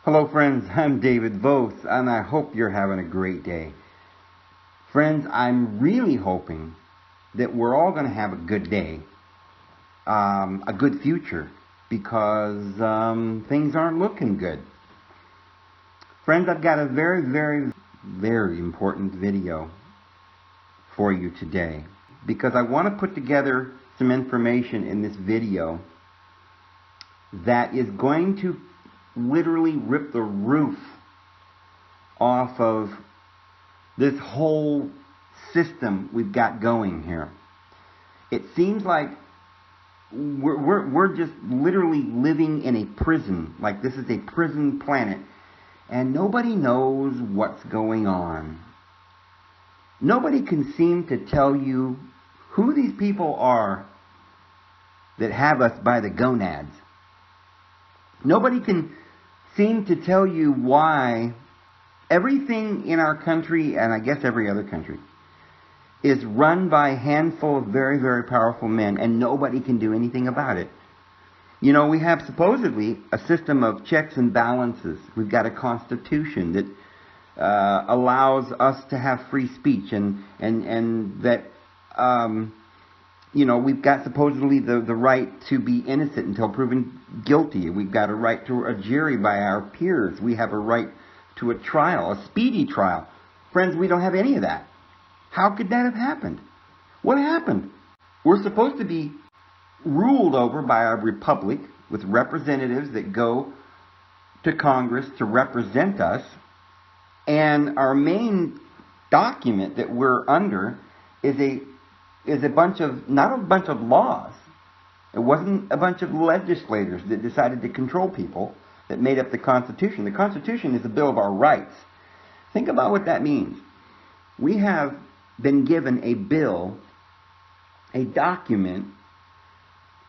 Hello friends, I'm David Voth, and I hope you're having a great day. Friends, I'm really hoping that we're all going to have a good day, a good future, because things aren't looking good. Friends, I've got a very important video for you today, because I want to put together some information in this video that is going to literally rip the roof off of this whole system we've got going here. It seems like we're just literally living in a prison, like this is a prison planet, and nobody knows what's going on. Nobody can seem to tell you who these people are that have us by the gonads. Nobody can seem to tell you why everything in our country, and I guess every other country, is run by a handful of very powerful men, and nobody can do anything about it. You know, we have supposedly a system of checks and balances. We've got a constitution that allows us to have free speech, and that you know, we've got supposedly the right to be innocent until proven guilty. We've got a right to a jury by our peers. We have a right to a trial, a speedy trial. Friends, we don't have any of that. How could that have happened? What happened? We're supposed to be ruled over by a republic with representatives that go to Congress to represent us, and our main document that we're under is a bunch of, not a bunch of laws. It wasn't a bunch of legislators that decided to control people that made up the Constitution. The Constitution is a Bill of our rights. Think about what that means. We have been given a bill, a document,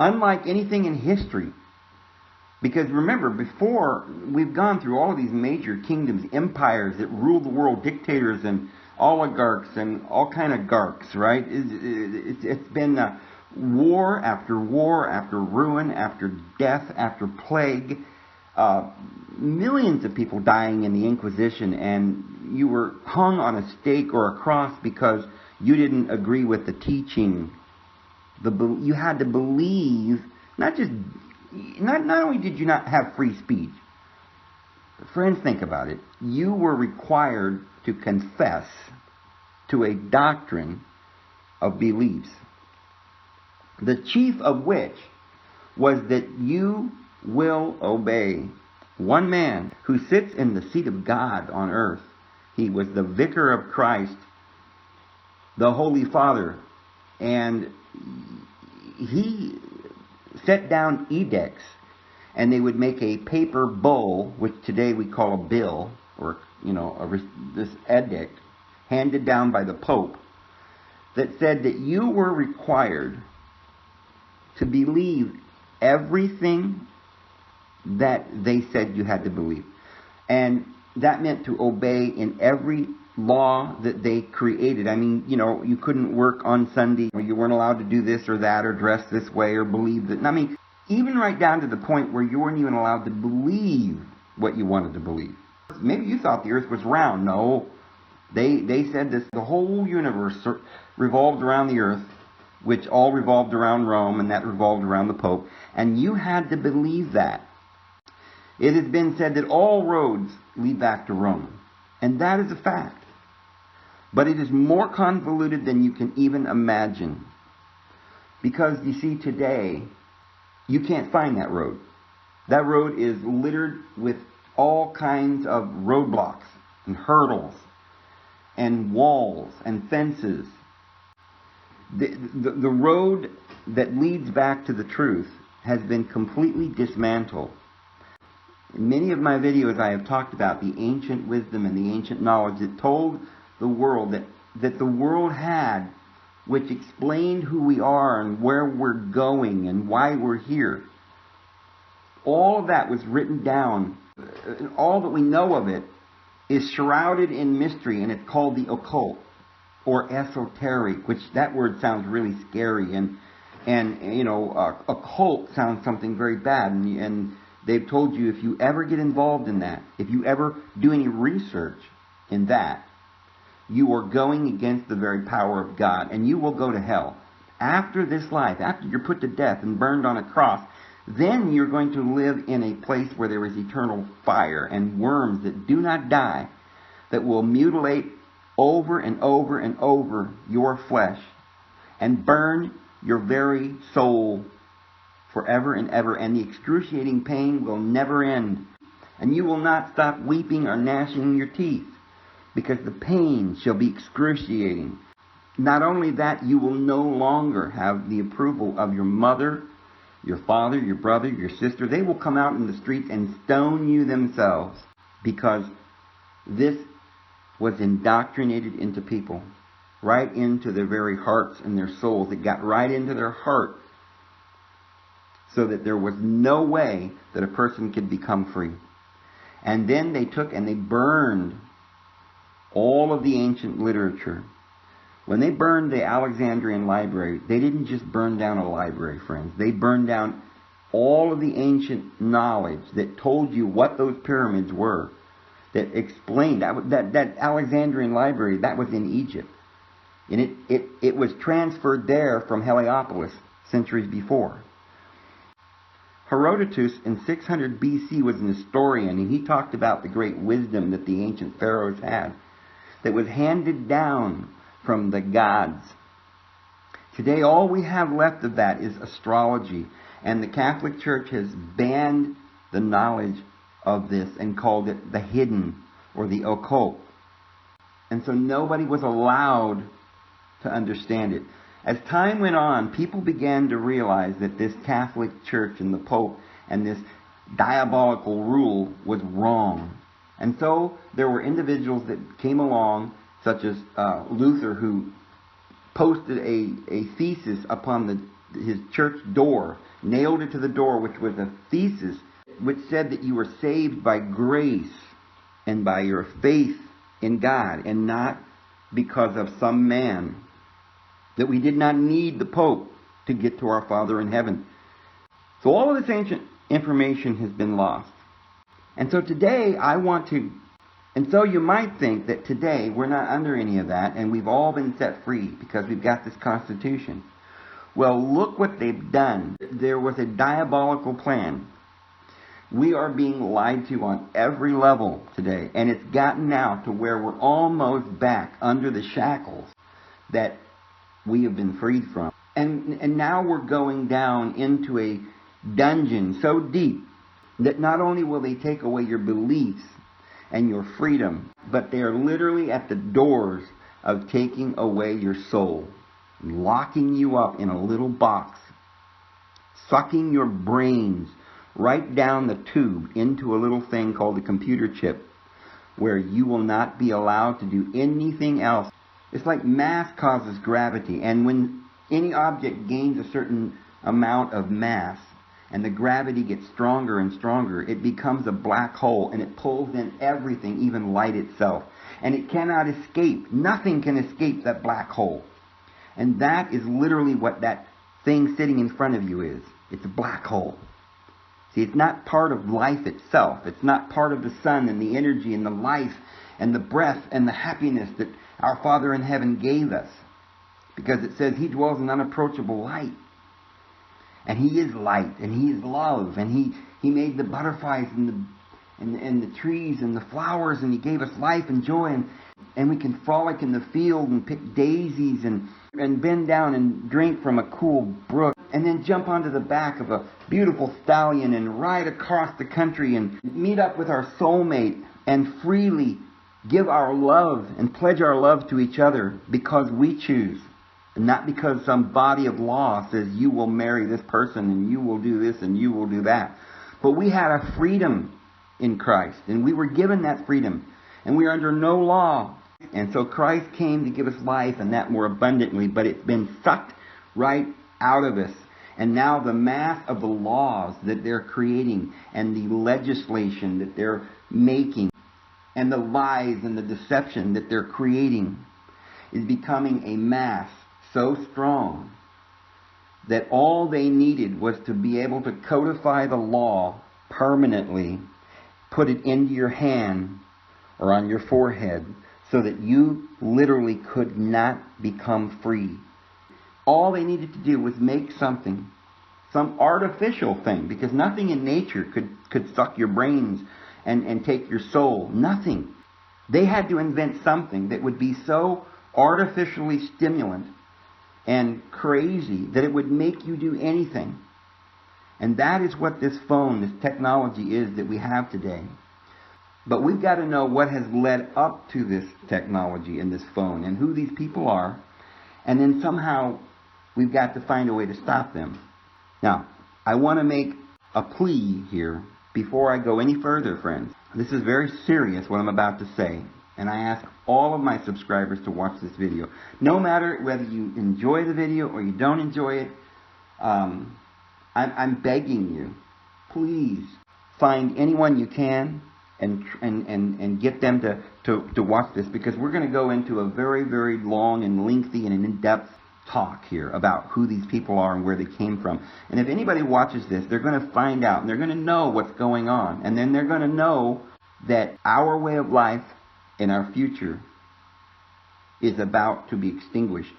unlike anything in history. Because remember, before, we've gone through all of these major kingdoms, empires that rule the world, dictators and oligarchs and all kind of garks, right? It's been war after ruin, after death, after plague. Millions of people dying in the Inquisition, and you were hung on a stake or a cross because you didn't agree with the teaching. You had to believe, not only did you not have free speech, friends, think about it. You were required to confess to a doctrine of beliefs, the chief of which was that you will obey one man who sits in the seat of God on earth. He was the vicar of Christ, the Holy Father, and he set down edicts, and they would make a paper bull, which today we call a bill, or, you know, this edict, handed down by the Pope, that said that you were required to believe everything that they said you had to believe. And that meant to obey in every law that they created. I mean, you know, you couldn't work on Sunday, or you weren't allowed to do this or that, or dress this way, or believe that. I mean, even right down to the point where you weren't even allowed to believe what you wanted to believe. Maybe you thought the earth was round. No. They said this, the whole universe revolved around the earth, which all revolved around Rome, and that revolved around the Pope. And you had to believe that. It has been said that all roads lead back to Rome. And that is a fact. But it is more convoluted than you can even imagine. Because, you see, today, you can't find that road. That road is littered with all kinds of roadblocks and hurdles and walls and fences. The road that leads back to the truth has been completely dismantled. In many of my videos I have talked about the ancient wisdom and the ancient knowledge that told the world that the world had, which explained who we are and where we're going and why we're here. All of that was written down. All that we know of it is shrouded in mystery, and it's called the occult or esoteric, which that word sounds really scary, and you know, occult sounds something very bad, and They've told you if you ever get involved in that, if you ever do any research in that, you are going against the very power of God, and you will go to hell. After this life, after you're put to death and burned on a cross, then you're going to live in a place where there is eternal fire and worms that do not die, that will mutilate over and over and over your flesh and burn your very soul forever and ever, and the excruciating pain will never end. And you will not stop weeping or gnashing your teeth, because the pain shall be excruciating. Not only that, you will no longer have the approval of your mother, your father, your brother, your sister. They will come out in the streets and stone you themselves, because this was indoctrinated into people, right into their very hearts and their souls. It got right into their heart, so that there was no way that a person could become free. And then they took and they burned all of the ancient literature. When they burned the Alexandrian library, they didn't just burn down a library, friends. They burned down all of the ancient knowledge that told you what those pyramids were, that explained that Alexandrian library, that was in Egypt. And it was transferred there from Heliopolis centuries before. Herodotus in 600 BC was an historian, and he talked about the great wisdom that the ancient pharaohs had, that was handed down from the gods. Today, all we have left of that is astrology, and the Catholic Church has banned the knowledge of this and called it the hidden or the occult. And so nobody was allowed to understand it. As time went on, people began to realize that this Catholic Church and the Pope and this diabolical rule was wrong. And so there were individuals that came along, such as Luther, who posted a thesis upon his church door, nailed it to the door, which was a thesis which said that you were saved by grace and by your faith in God, and not because of some man. That we did not need the Pope to get to our Father in heaven. So all of this ancient information has been lost. And so today and so you might think that today we're not under any of that, and we've all been set free because we've got this Constitution. Well, look what they've done. There was a diabolical plan. We are being lied to on every level today, and it's gotten now to where we're almost back under the shackles that we have been freed from. And now we're going down into a dungeon so deep that not only will they take away your beliefs and your freedom, but they are literally at the doors of taking away your soul, locking you up in a little box, sucking your brains right down the tube into a little thing called a computer chip, where you will not be allowed to do anything else. It's like mass causes gravity, and when any object gains a certain amount of mass and the gravity gets stronger and stronger, it becomes a black hole, and it pulls in everything, even light itself. And it cannot escape. Nothing can escape that black hole. And that is literally what that thing sitting in front of you is. It's a black hole. See, it's not part of life itself. It's not part of the sun and the energy and the life and the breath and the happiness that our Father in heaven gave us. Because it says He dwells in unapproachable light. And He is light, and He is love, and He made the butterflies and the trees and the flowers, and He gave us life and joy, and we can frolic in the field and pick daisies and bend down and drink from a cool brook, and then jump onto the back of a beautiful stallion and ride across the country and meet up with our soulmate and freely give our love and pledge our love to each other because we choose. And not because some body of law says you will marry this person and you will do this and you will do that. But we had a freedom in Christ, and we were given that freedom, and we are under no law. And so Christ came to give us life, and that more abundantly, but it's been sucked right out of us. And now the mass of the laws that they're creating and the legislation that they're making and the lies and the deception that they're creating is becoming a mass so strong that all they needed was to be able to codify the law permanently put it into your hand or on your forehead so that you literally could not become free. All they needed to do was make something, some artificial thing, because nothing in nature could suck your brains and take your soul. Nothing. They had to invent something that would be so artificially stimulant and crazy that it would make you do anything. And that is what this phone, this technology is that we have today. But we've got to know what has led up to this technology and this phone and who these people are. And then somehow we've got to find a way to stop them. Now, I want to make a plea here before I go any further, friends. This is very serious what I'm about to say. And I ask all of my subscribers to watch this video. No matter whether you enjoy the video or you don't enjoy it, I'm begging you, please find anyone you can and get them to watch this, because we're going to go into a very, very long and lengthy and in-depth talk here about who these people are and where they came from. And if anybody watches this, they're going to find out and they're going to know what's going on. And then they're going to know that our way of life and our future is about to be extinguished.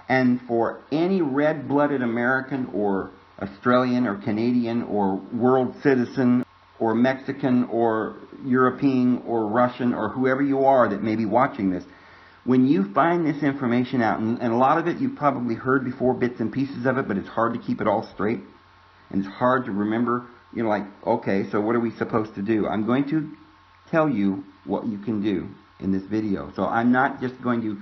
And for any red-blooded American or Australian or Canadian or world citizen or Mexican or European or Russian or whoever you are that may be watching this, when you find this information out, and a lot of it you've probably heard before, bits and pieces of it, but it's hard to keep it all straight, and it's hard to remember, like, okay, so what are we supposed to do? I'm going to tell you what you can do in this video. So I'm not just going to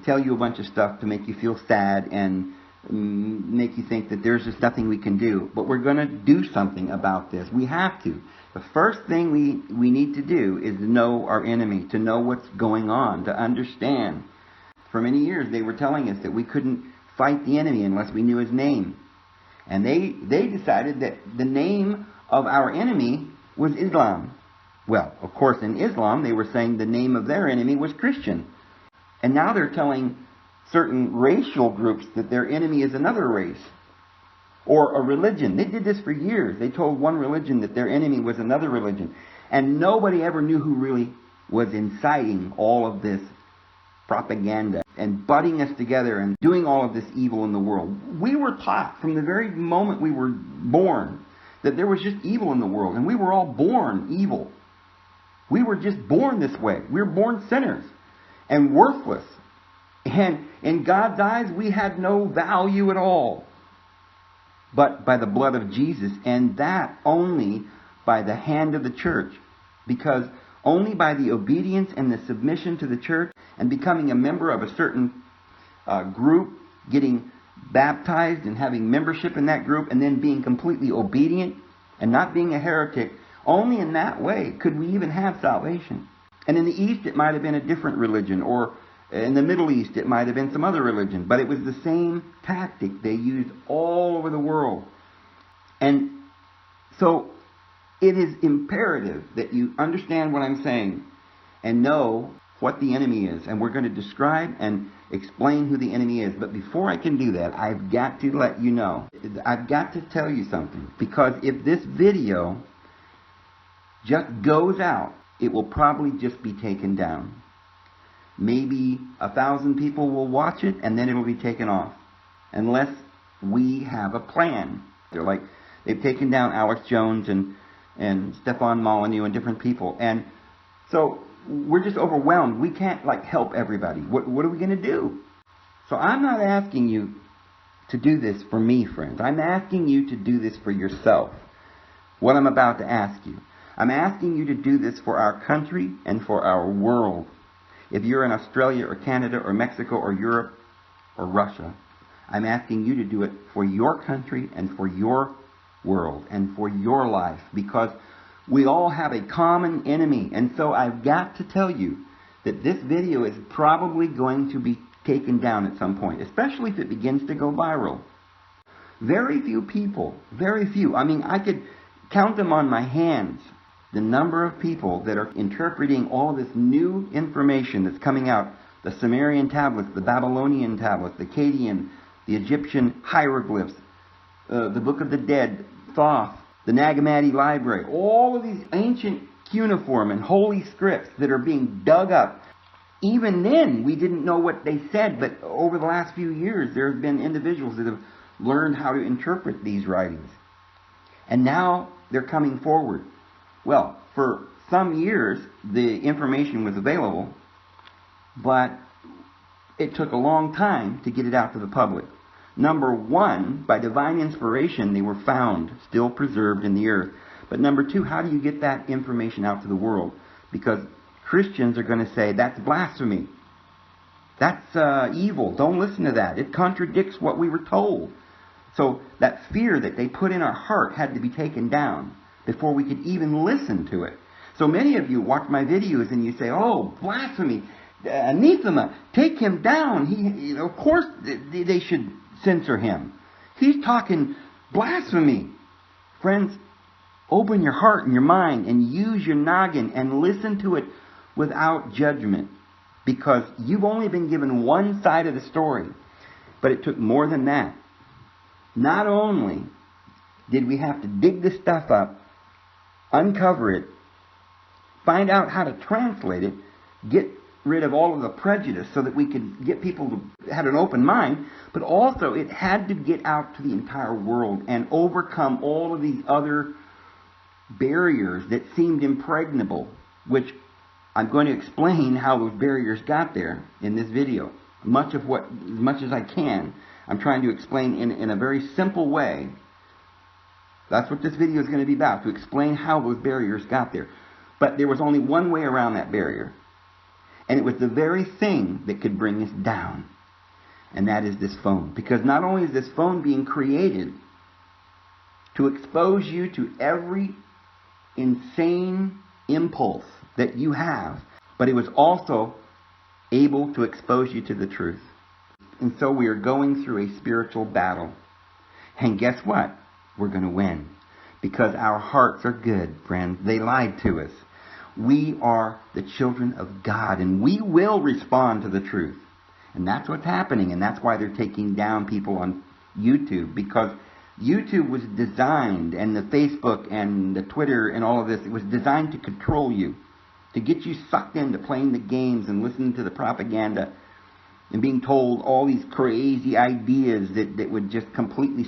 tell you a bunch of stuff to make you feel sad and make you think that there's just nothing we can do. But we're going to do something about this. We have to. The first thing we need to do is to know our enemy, to know what's going on, to understand. For many years they were telling us that we couldn't fight the enemy unless we knew his name. And they decided that the name of our enemy was Islam. Well, of course in Islam they were saying the name of their enemy was Christian. And now they're telling certain racial groups that their enemy is another race or a religion. They did this for years. They told one religion that their enemy was another religion. And nobody ever knew who really was inciting all of this propaganda and butting us together and doing all of this evil in the world. We were taught from the very moment we were born that there was just evil in the world, and we were all born evil. We were just born this way. We were born sinners and worthless. And in God's eyes, we had no value at all. But by the blood of Jesus, and that only by the hand of the church. Because only by the obedience and the submission to the church and becoming a member of a certain group, getting baptized and having membership in that group, and then being completely obedient and not being a heretic, only in that way could we even have salvation. And in the East it might have been a different religion, or in the Middle East it might have been some other religion, but it was the same tactic they used all over the world. And so it is imperative that you understand what I'm saying and know what the enemy is. And we're going to describe and explain who the enemy is. But before I can do that, I've got to let you know. I've got to tell you something. Because if this video just goes out, it will probably just be taken down. Maybe 1,000 people will watch it, and then it will be taken off. Unless we have a plan. They've taken down Alex Jones and Stefan Molyneux and different people. And so we're just overwhelmed. We can't help everybody. What are we going to do? So I'm not asking you to do this for me, friends. I'm asking you to do this for yourself. What I'm about to ask you. I'm asking you to do this for our country and for our world. If you're in Australia or Canada or Mexico or Europe or Russia, I'm asking you to do it for your country and for your world and for your life, because we all have a common enemy. And so I've got to tell you that this video is probably going to be taken down at some point, especially if it begins to go viral. Very few people, very few. I mean, I could count them on my hands, the number of people that are interpreting all of this new information that's coming out. The Sumerian tablets, the Babylonian tablets, the Akkadian, the Egyptian hieroglyphs, the Book of the Dead, Thoth, the Nag Hammadi Library, all of these ancient cuneiform and holy scripts that are being dug up. Even then, we didn't know what they said, but over the last few years, there have been individuals that have learned how to interpret these writings. And now they're coming forward. Well, for some years, the information was available, but it took a long time to get it out to the public. Number one, by divine inspiration, they were found, still preserved in the earth. But number two, how do you get that information out to the world? Because Christians are going to say, that's blasphemy. That's evil. Don't listen to that. It contradicts what we were told. So that fear that they put in our heart had to be taken down before we could even listen to it. So many of you watch my videos and you say, oh, blasphemy. Anathema, take him down. Of course they should censor him. He's talking blasphemy. Friends, open your heart and your mind and use your noggin and listen to it without judgment. Because you've only been given one side of the story. But it took more than that. Not only did we have to dig this stuff up, uncover it, find out how to translate it, get rid of all of the prejudice so that we could get people to have an open mind, but also it had to get out to the entire world and overcome all of these other barriers that seemed impregnable, which I'm going to explain how those barriers got there in this video. As much as I can, I'm trying to explain in a very simple way. That's what this video is going to be about, to explain how those barriers got there. But there was only one way around that barrier. And it was the very thing that could bring us down. And that is this phone. Because not only is this phone being created to expose you to every insane impulse that you have, but it was also able to expose you to the truth. And so we are going through a spiritual battle. And guess what? We're going to win. Because our hearts are good, friends. They lied to us. We are the children of God, and we will respond to the truth. And that's what's happening, and that's why they're taking down people on YouTube, because YouTube was designed, and the Facebook and the Twitter and all of this, it was designed to control you, to get you sucked into playing the games and listening to the propaganda and being told all these crazy ideas that would just completely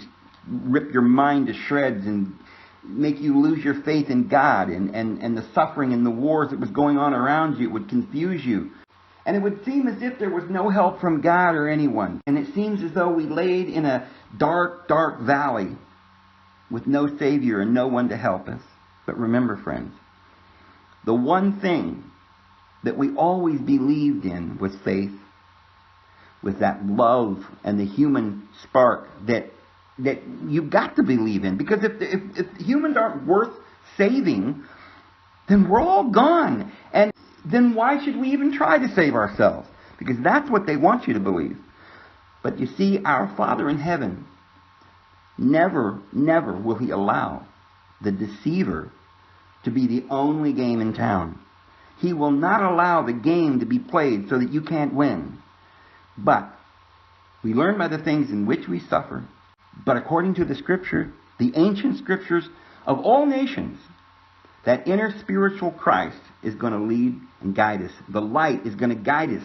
rip your mind to shreds and make you lose your faith in God, and the suffering and the wars that was going on around you. It would confuse you. And it would seem as if there was no help from God or anyone. And it seems as though we laid in a dark, dark valley with no Savior and no one to help us. But remember, friends, the one thing that we always believed in was faith, with that love and the human spark that you've got to believe in. Because if humans aren't worth saving, then we're all gone. And then why should we even try to save ourselves? Because that's what they want you to believe. But you see, our Father in heaven, never, never will He allow the deceiver to be the only game in town. He will not allow the game to be played so that you can't win. But we learn by the things in which we suffer. But according to the Scripture, the ancient Scriptures of all nations, that inner spiritual Christ is going to lead and guide us. The light is going to guide us,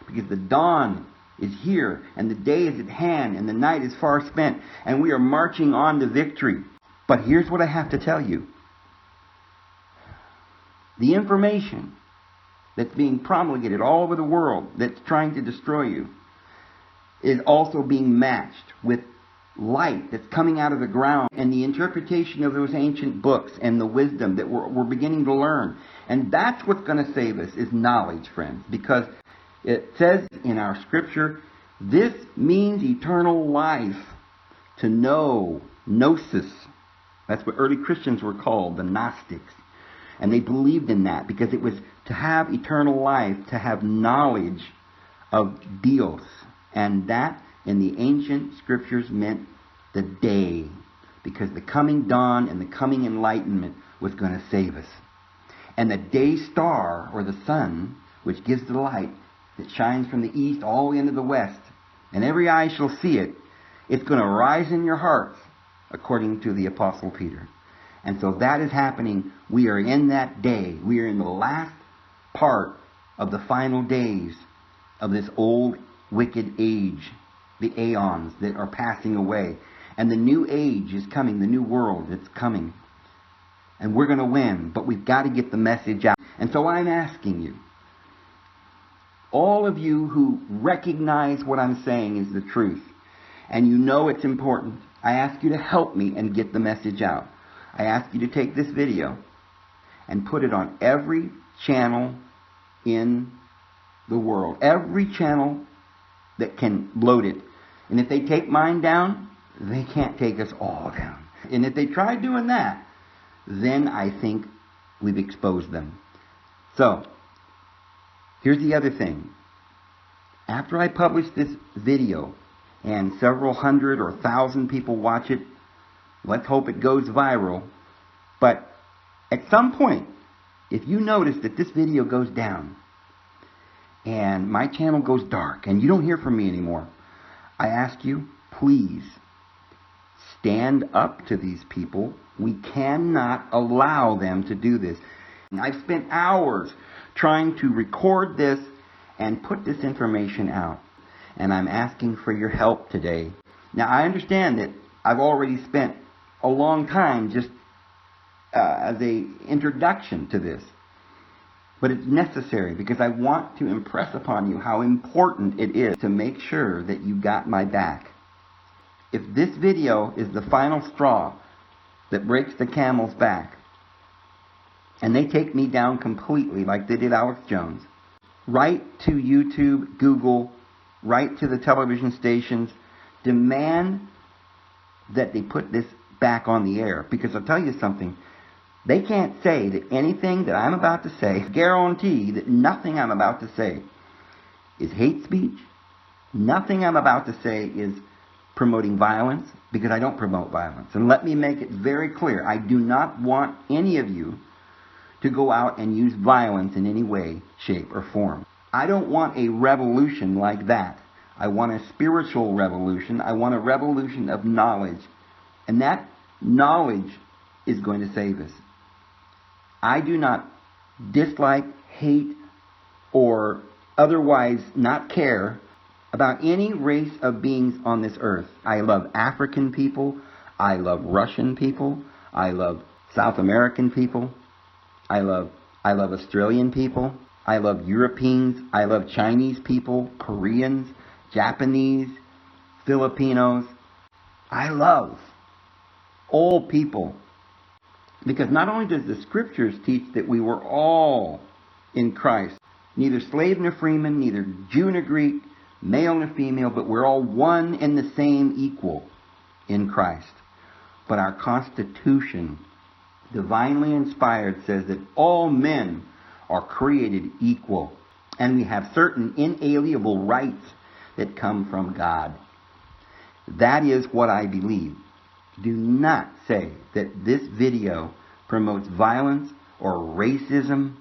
because the dawn is here, and the day is at hand, and the night is far spent, and we are marching on to victory. But here's what I have to tell you. The information that's being promulgated all over the world that's trying to destroy you is also being matched with light that's coming out of the ground, and the interpretation of those ancient books and the wisdom that we're beginning to learn. And that's what's going to save us, is knowledge, friends. Because it says in our Scripture, this means eternal life, to know, gnosis. That's what early Christians were called, the Gnostics. And they believed in that because it was to have eternal life, to have knowledge of Dios. And that in the ancient Scriptures meant the day, because the coming dawn and the coming enlightenment was going to save us. And the day star, or the sun, which gives the light that shines from the east all the way into the west, and every eye shall see it, it's going to rise in your hearts, according to the Apostle Peter. And so that is happening. We are in that day. We are in the last part of the final days of this old wicked age, the aeons that are passing away. And the new age is coming, the new world is coming. And we're going to win, but we've got to get the message out. And so I'm asking you, all of you who recognize what I'm saying is the truth, and you know it's important, I ask you to help me and get the message out. I ask you to take this video and put it on every channel in the world. Every channel that can load it. And if they take mine down, they can't take us all down. And if they try doing that, then I think we've exposed them. So, here's the other thing. After I publish this video, and several hundred or 1,000 people watch it, let's hope it goes viral. But at some point, if you notice that this video goes down, and my channel goes dark, and you don't hear from me anymore, I ask you, please, stand up to these people. We cannot allow them to do this. And I've spent hours trying to record this and put this information out. And I'm asking for your help today. Now, I understand that I've already spent a long time just as an introduction to this. But it's necessary because I want to impress upon you how important it is to make sure that you got my back. If this video is the final straw that breaks the camel's back, and they take me down completely like they did Alex Jones, write to YouTube, Google, write to the television stations, demand that they put this back on the air. Because I'll tell you something, they can't say that anything that I'm about to say, guarantee that nothing I'm about to say is hate speech. Nothing I'm about to say is promoting violence, because I don't promote violence. And let me make it very clear, I do not want any of you to go out and use violence in any way, shape, or form. I don't want a revolution like that. I want a spiritual revolution. I want a revolution of knowledge. And that knowledge is going to save us. I do not dislike, hate, or otherwise not care about any race of beings on this earth. I love African people. I love Russian people. I love South American people. I love Australian people. I love Europeans. I love Chinese people, Koreans, Japanese, Filipinos. I love all people. Because not only does the Scriptures teach that we were all in Christ, neither slave nor freeman, neither Jew nor Greek, male nor female, but we're all one and the same, equal in Christ. But our Constitution, divinely inspired, says that all men are created equal, and we have certain inalienable rights that come from God. That is what I believe. Do not say that this video promotes violence or racism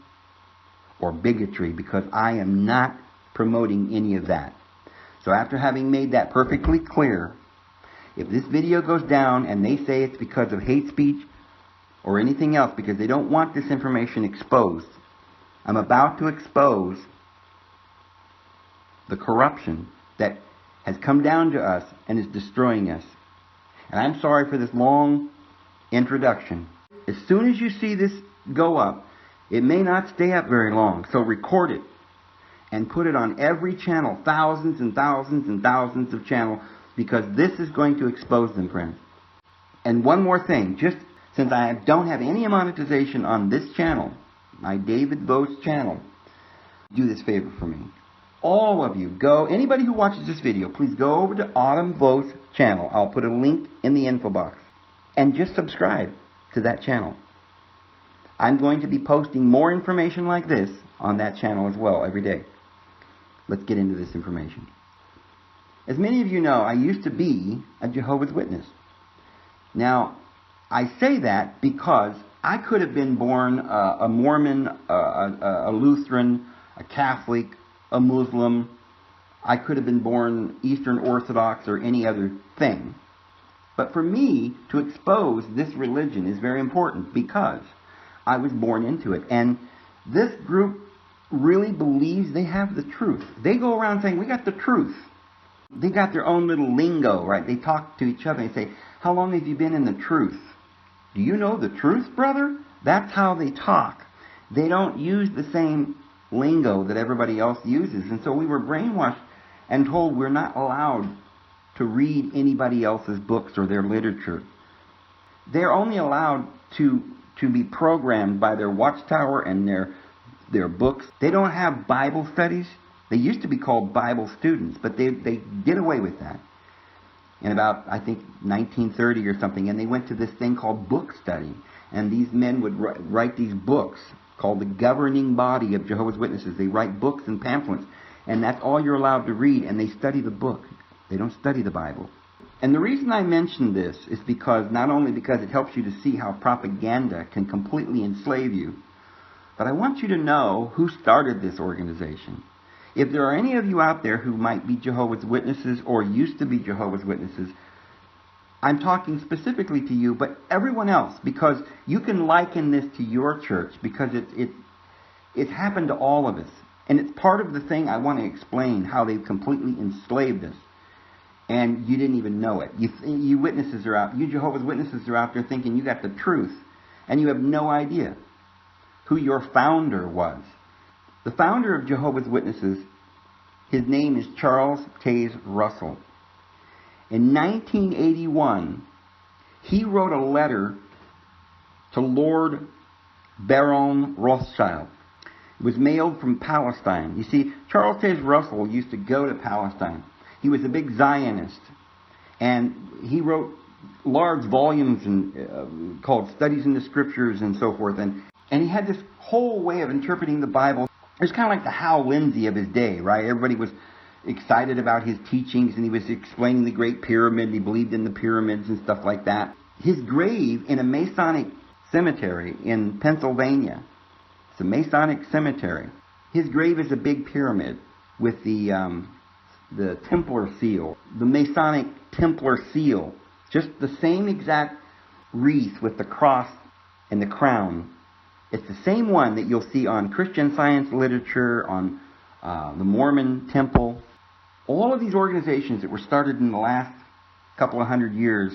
or bigotry, because I am not promoting any of that. So after having made that perfectly clear, if this video goes down and they say it's because of hate speech or anything else, because they don't want this information exposed, I'm about to expose the corruption that has come down to us and is destroying us. And I'm sorry for this long introduction. As soon as you see this go up, it may not stay up very long, so record it and put it on every channel, thousands and thousands and thousands of channels, because this is going to expose them, friends. And one more thing, just since I don't have any monetization on this channel, my David Vos channel, do this favor for me. All of you, go, anybody who watches this video, please go over to Autumn Vos channel. I'll put a link in the info box. And just subscribe to that channel. I'm going to be posting more information like this on that channel as well every day. Let's get into this information. As many of you know, I used to be a Jehovah's Witness. Now, I say that because I could have been born a Mormon, a Lutheran, a Catholic, a Muslim. I could have been born Eastern Orthodox or any other thing. But for me to expose this religion is very important because I was born into it. And this group really believes they have the truth. They go around saying, we got the truth. They got their own little lingo, right? They talk to each other and say, how long have you been in the truth? Do you know the truth, brother? That's how they talk. They don't use the same lingo that everybody else uses. And so we were brainwashed and told we're not allowed to read anybody else's books or their literature. They're only allowed to be programmed by their watchtower and their books. They don't have Bible studies. They used to be called Bible students, but they did away with that in about, I think, 1930 or something, and they went to this thing called book study. And these men would write these books called the governing body of Jehovah's Witnesses. They write books and pamphlets, and that's all you're allowed to read, and they study the book. They don't study the Bible. And the reason I mention this is because, not only because it helps you to see how propaganda can completely enslave you, but I want you to know who started this organization. If there are any of you out there who might be Jehovah's Witnesses or used to be Jehovah's Witnesses, I'm talking specifically to you, but everyone else, because you can liken this to your church, because it's happened to all of us. And it's part of the thing I want to explain, how they've completely enslaved us. And you didn't even know it. You witnesses are out, you Jehovah's Witnesses are out there thinking you got the truth, and you have no idea who your founder was. The founder of Jehovah's Witnesses, his name is Charles Taze Russell. In 1981, he wrote a letter to Lord Baron Rothschild. It was mailed from Palestine. You see, Charles Taze Russell used to go to Palestine. He was a big Zionist, and he wrote large volumes called Studies in the Scriptures and so forth. And he had this whole way of interpreting the Bible. It was kind of like the Hal Lindsey of his day, right? Everybody was excited about his teachings, and he was explaining the Great Pyramid. He believed in the pyramids and stuff like that. His grave in a Masonic cemetery in Pennsylvania. It's a Masonic cemetery. His grave is a big pyramid with the Templar seal, the Masonic Templar seal, just the same exact wreath with the cross and the crown. It's the same one that you'll see on Christian Science literature, on the Mormon Temple. All of these organizations that were started in the last couple of hundred years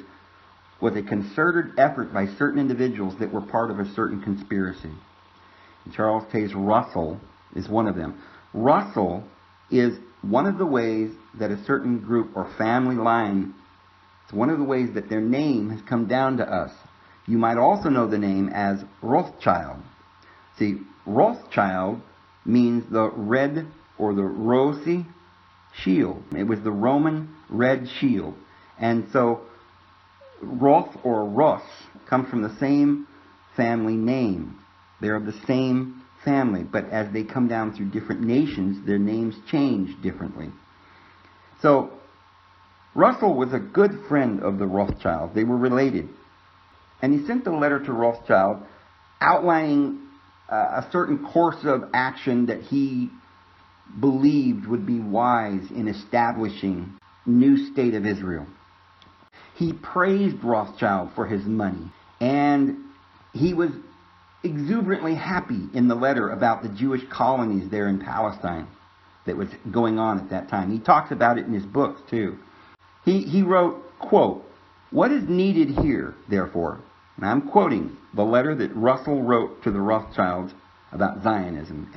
was a concerted effort by certain individuals that were part of a certain conspiracy. And Charles Taze Russell is one of them. Russell is one of the ways that a certain group or family line, it's one of the ways that their name has come down to us. You might also know the name as Rothschild. See, Rothschild means the red or the rosy shield. It was the Roman red shield. And so Roth or Ross comes from the same family name. They're of the same family, but as they come down through different nations, their names change differently. So Russell was a good friend of the Rothschilds. They were related. And he sent a letter to Rothschild outlining a certain course of action that he believed would be wise in establishing a new state of Israel. He praised Rothschild for his money, and he was exuberantly happy in the letter about the Jewish colonies there in Palestine that was going on at that time. He talks about it in his books too. He wrote, quote, "What is needed here, therefore," and I'm quoting the letter that Russell wrote to the Rothschilds about Zionism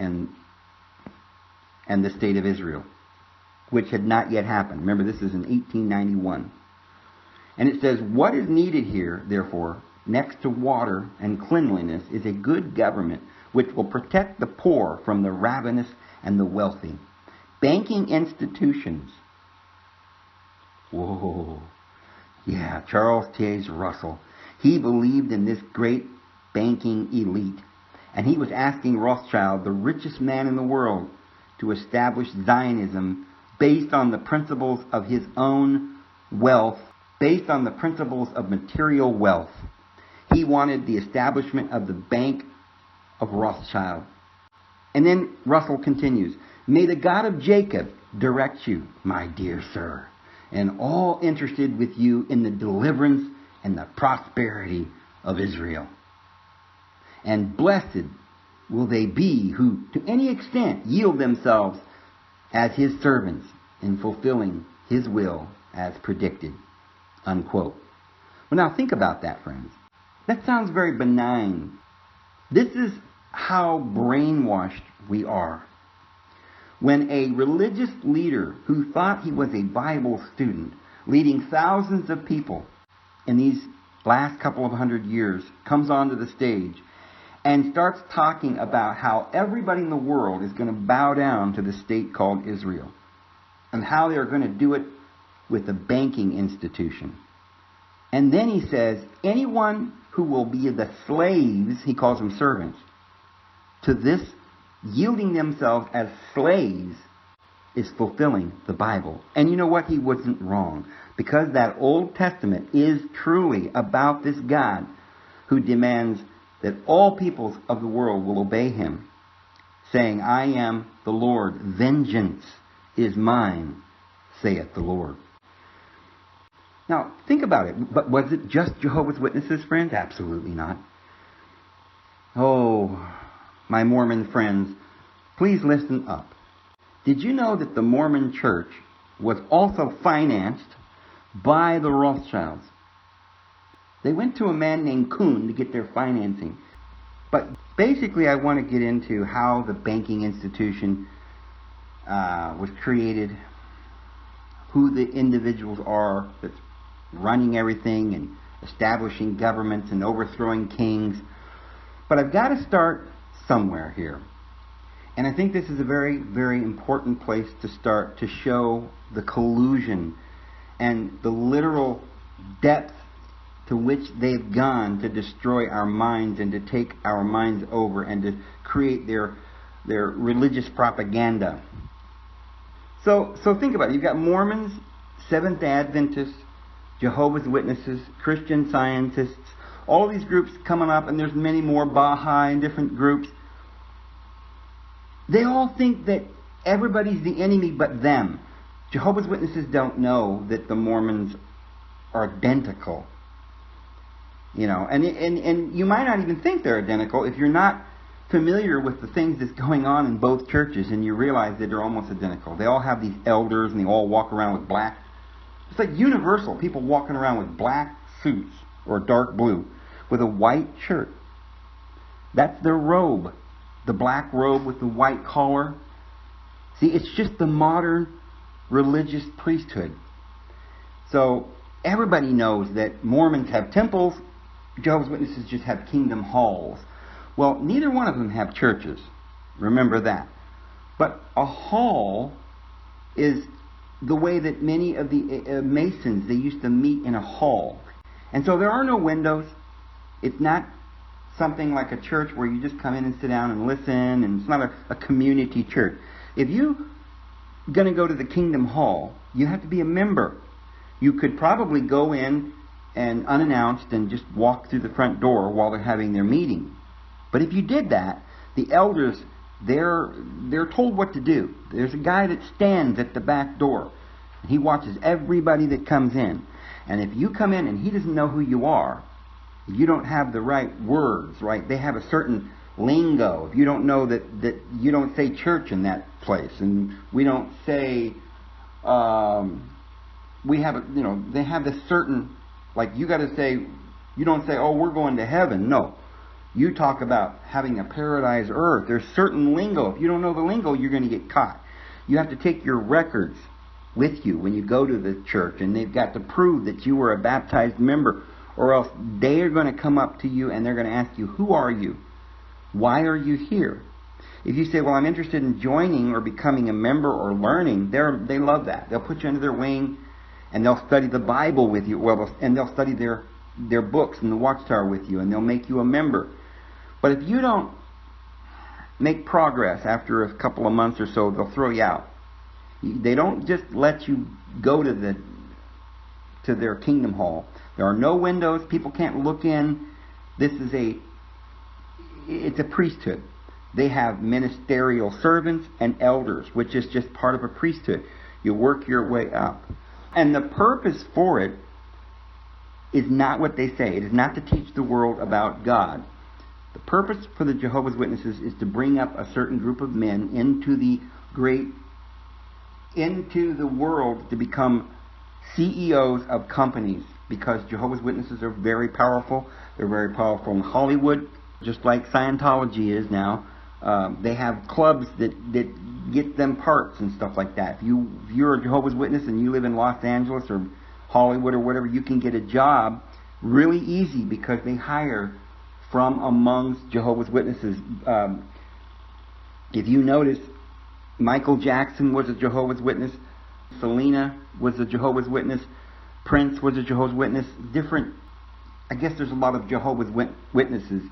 and the state of Israel, which had not yet happened. Remember, this is in 1891. And it says, "What is needed here, therefore, next to water and cleanliness, is a good government which will protect the poor from the ravenous and the wealthy. Banking institutions." Whoa. Yeah, Charles Taze Russell. He believed in this great banking elite. And he was asking Rothschild, the richest man in the world, to establish Zionism based on the principles of his own wealth, based on the principles of material wealth. He wanted the establishment of the Bank of Rothschild. And then Russell continues, "May the God of Jacob direct you, my dear sir, and all interested with you in the deliverance and the prosperity of Israel. And blessed will they be who, to any extent, yield themselves as his servants in fulfilling his will as predicted." Unquote. Well, now think about that, friends. That sounds very benign. This is how brainwashed we are. When a religious leader who thought he was a Bible student, leading thousands of people in these last couple of 100 years, comes onto the stage and starts talking about how everybody in the world is going to bow down to the state called Israel, and how they're going to do it with a banking institution. And then he says, anyone who will be the slaves, he calls them servants, to this, yielding themselves as slaves, is fulfilling the Bible. And you know what? He wasn't wrong. Because that Old Testament is truly about this God who demands that all peoples of the world will obey him, saying, "I am the Lord, vengeance is mine, saith the Lord." Now, think about it. But was it just Jehovah's Witnesses, friends? Absolutely not. Oh, my Mormon friends, please listen up. Did you know that the Mormon Church was also financed by the Rothschilds? They went to a man named Kuhn to get their financing. But basically, I want to get into how the banking institution was created, who the individuals are that's running everything and establishing governments and overthrowing kings. But I've got to start somewhere here. And I think this is a very, very important place to start to show the collusion and the literal depth to which they've gone to destroy our minds and to take our minds over and to create their religious propaganda. So think about it. You've got Mormons, Seventh-day Adventists, Jehovah's Witnesses, Christian Scientists, all these groups coming up, and there's many more, Baha'i and different groups. They all think that everybody's the enemy but them. Jehovah's Witnesses don't know that the Mormons are identical. You know, and you might not even think they're identical if you're not familiar with the things that's going on in both churches, and you realize that they're almost identical. They all have these elders, and they all walk around with black. It's like universal. People walking around with black suits or dark blue with a white shirt. That's their robe. The black robe with the white collar. See, it's just the modern religious priesthood. So everybody knows that Mormons have temples, Jehovah's Witnesses just have kingdom halls. Well, neither one of them have churches. Remember that. But a hall is the way that many of the Masons, they used to meet in a hall. And so there are no windows. It's not something like a church where you just come in and sit down and listen, and it's not a community church. If you're going to go to the Kingdom Hall, you have to be a member. You could probably go in and unannounced and just walk through the front door while they're having their meeting. But if you did that, the elders, they're told what to do. There's a guy that stands at the back door. He watches everybody that comes in. And if you come in and he doesn't know who you are, you don't have the right words, right? They have a certain lingo. If you don't know that you don't say church in that place, and we don't say, we have, they have this certain, like you got to say, you don't say, oh, we're going to heaven. No. You talk about having a paradise earth. There's certain lingo. If you don't know the lingo, you're going to get caught. You have to take your records with you when you go to the church, and they've got to prove that you were a baptized member, or else they are going to come up to you and they're going to ask you, who are you? Why are you here? If you say, well, I'm interested in joining or becoming a member or learning, they love that. They'll put you under their wing, and they'll study the Bible with you, and they'll study their books in the Watchtower with you, and they'll make you a member. But if you don't make progress after a couple of months or so, they'll throw you out. They don't just let you go to their kingdom hall. There are no windows. People can't look in. It's a priesthood. They have ministerial servants and elders, which is just part of a priesthood. You work your way up. And the purpose for it is not what they say. It is not to teach the world about God. The purpose for the Jehovah's Witnesses is to bring up a certain group of men into the world to become CEOs of companies, because Jehovah's Witnesses are very powerful. They're very powerful in Hollywood, just like Scientology is now. They have clubs that get them parts and stuff like that. If you're a Jehovah's Witness and you live in Los Angeles or Hollywood or whatever, you can get a job really easy because they hire from amongst Jehovah's Witnesses. If you notice, Michael Jackson was a Jehovah's Witness. Selena was a Jehovah's Witness. Prince was a Jehovah's Witness. I guess there's a lot of Jehovah's Witnesses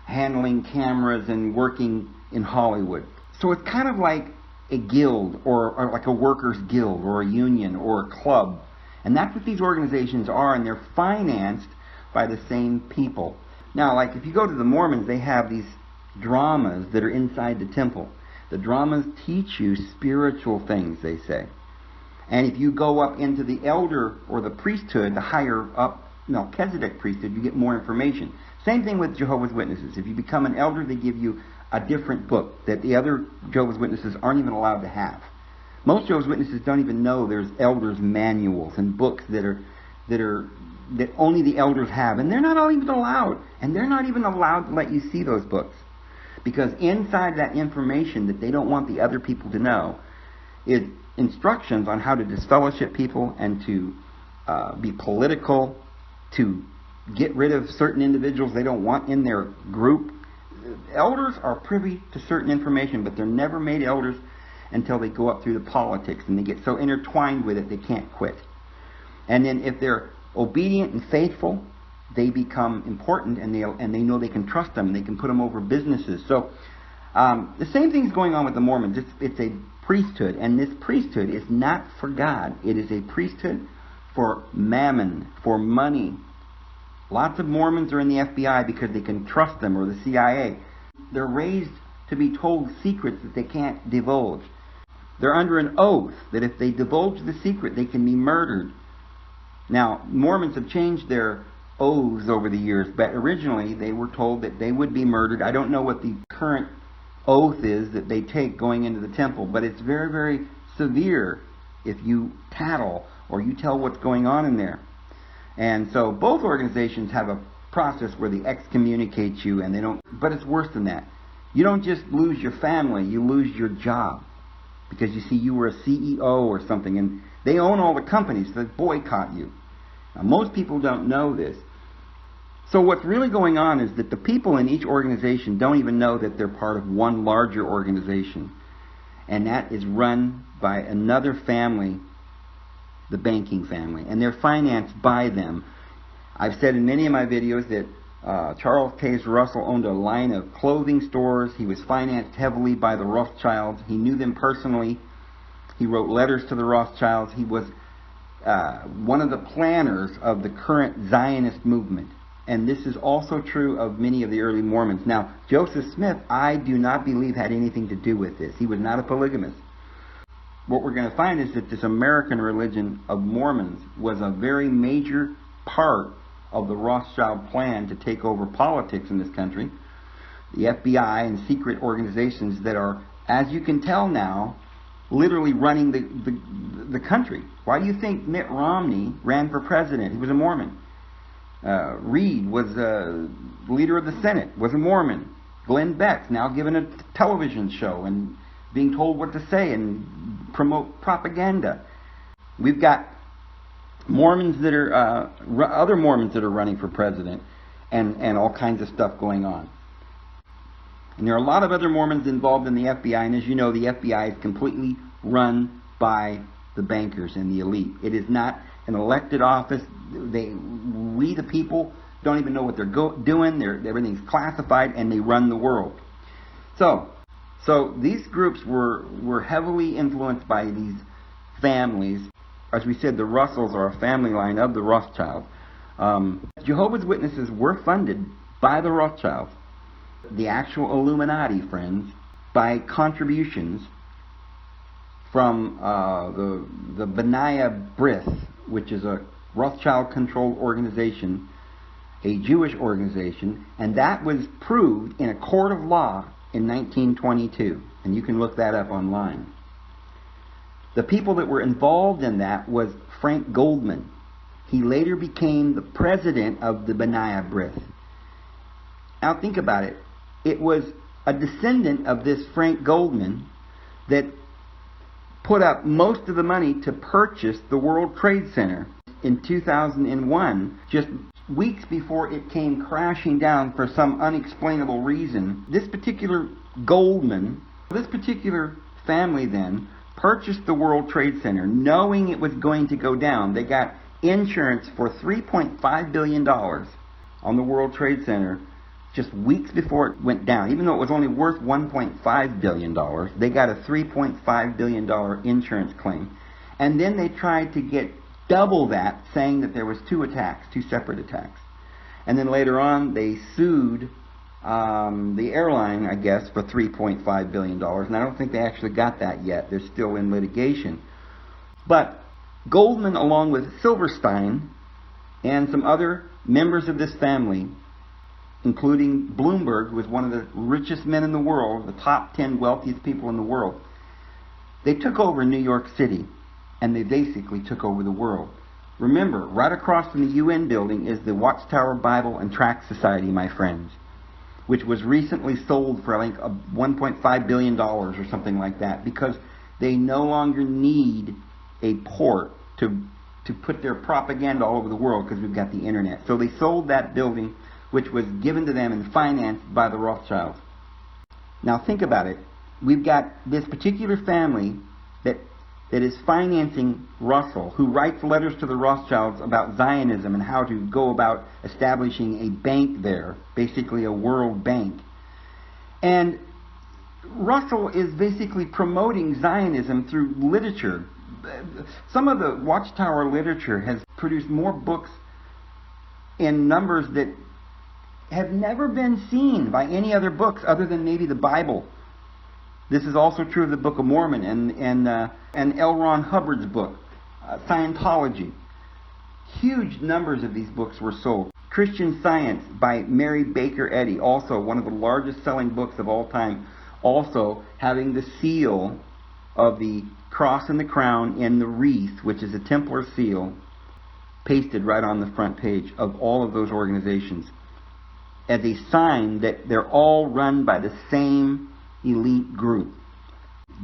handling cameras and working in Hollywood. So it's kind of like a guild or like a workers' guild or a union or a club. And that's what these organizations are, and they're financed by the same people. Now, like if you go to the Mormons, they have these dramas that are inside the temple. The dramas teach you spiritual things, they say. And if you go up into the elder or the priesthood, the higher up Melchizedek priesthood, you get more information. Same thing with Jehovah's Witnesses. If you become an elder, they give you a different book that the other Jehovah's Witnesses aren't even allowed to have. Most Jehovah's Witnesses don't even know there's elders' manuals and books that only the elders have, and they're not even allowed. And they're not even allowed to let you see those books, because inside that information that they don't want the other people to know is instructions on how to disfellowship people and to be political, to get rid of certain individuals they don't want in their group. Elders are privy to certain information, but they're never made elders until they go up through the politics and they get so intertwined with it they can't quit. And then if they're obedient and faithful, they become important, and they know they can trust them. They can put them over businesses. So the same thing's going on with the Mormons. It's a priesthood, and this priesthood is not for God. It is a priesthood for mammon, for money. Lots of Mormons are in the FBI because they can trust them, or the CIA. They're raised to be told secrets that they can't divulge. They're under an oath that if they divulge the secret, they can be murdered. Now, Mormons have changed their oaths over the years, but originally they were told that they would be murdered. I don't know what the current oath is that they take going into the temple, but it's very, very severe if you tattle or you tell what's going on in there. And so both organizations have a process where they excommunicate you, and they don't. But it's worse than that. You don't just lose your family, you lose your job. Because you see, you were a CEO or something, and they own all the companies that boycott you. Now, most people don't know this. So what's really going on is that the people in each organization don't even know that they're part of one larger organization. And that is run by another family, the banking family. And they're financed by them. I've said in many of my videos that Charles Taze Russell owned a line of clothing stores. He was financed heavily by the Rothschilds. He knew them personally. He wrote letters to the Rothschilds. He was one of the planners of the current Zionist movement. And this is also true of many of the early Mormons. Now, Joseph Smith, I do not believe, had anything to do with this. He was not a polygamist. What we're going to find is that this American religion of Mormons was a very major part of the Rothschild plan to take over politics in this country. The FBI and secret organizations that are, as you can tell now, literally running the country. Why do you think Mitt Romney ran for president? He was a Mormon. Reed was leader of the Senate, was a Mormon. Glenn Beck's now given a television show and being told what to say and promote propaganda. We've got Mormons that are other Mormons that are running for president, and all kinds of stuff going on. And there are a lot of other Mormons involved in the FBI, and as you know, the FBI is completely run by the bankers and the elite. It is not an elected office. We the people don't even know what they're doing. Everything's classified, and they run the world. So these groups were heavily influenced by these families. As we said, the Russells are a family line of the Rothschilds. Jehovah's Witnesses were funded by the Rothschilds, the actual Illuminati, friends, by contributions from the B'nai B'rith, which is a Rothschild-controlled organization, a Jewish organization, and that was proved in a court of law in 1922. And you can look that up online. The people that were involved in that was Frank Goldman. He later became the president of the B'nai B'rith. Now think about it. It was a descendant of this Frank Goldman that put up most of the money to purchase the World Trade Center in 2001, just weeks before it came crashing down for some unexplainable reason. This particular Goldman, this particular family then, purchased the World Trade Center knowing it was going to go down. They got insurance for $3.5 billion on the World Trade Center just weeks before it went down. Even though it was only worth $1.5 billion, they got a $3.5 billion insurance claim. And then they tried to get double that, saying that there was two separate attacks. And then later on, they sued the airline, I guess, for $3.5 billion. And I don't think they actually got that yet. They're still in litigation. But Goldman, along with Silverstein and some other members of this family, including Bloomberg, who was one of the richest men in the world, the top 10 wealthiest people in the world, they took over New York City, and they basically took over the world. Remember, right across from the UN building is the Watchtower Bible and Tract Society, my friends, which was recently sold for, I think, $1.5 billion or something like that, because they no longer need a port to put their propaganda all over the world, because we've got the internet. So they sold that building, which was given to them and financed by the Rothschilds. Now think about it. We've got this particular family that is financing Russell, who writes letters to the Rothschilds about Zionism and how to go about establishing a bank there, basically a world bank. And Russell is basically promoting Zionism through literature. Some of the Watchtower literature has produced more books in numbers that have never been seen by any other books other than maybe the Bible. This is also true of the Book of Mormon and L. Ron Hubbard's book, Scientology. Huge numbers of these books were sold. Christian Science by Mary Baker Eddy, also one of the largest selling books of all time, also having the seal of the cross and the crown and the wreath, which is a Templar seal, pasted right on the front page of all of those organizations, as a sign that they're all run by the same elite group.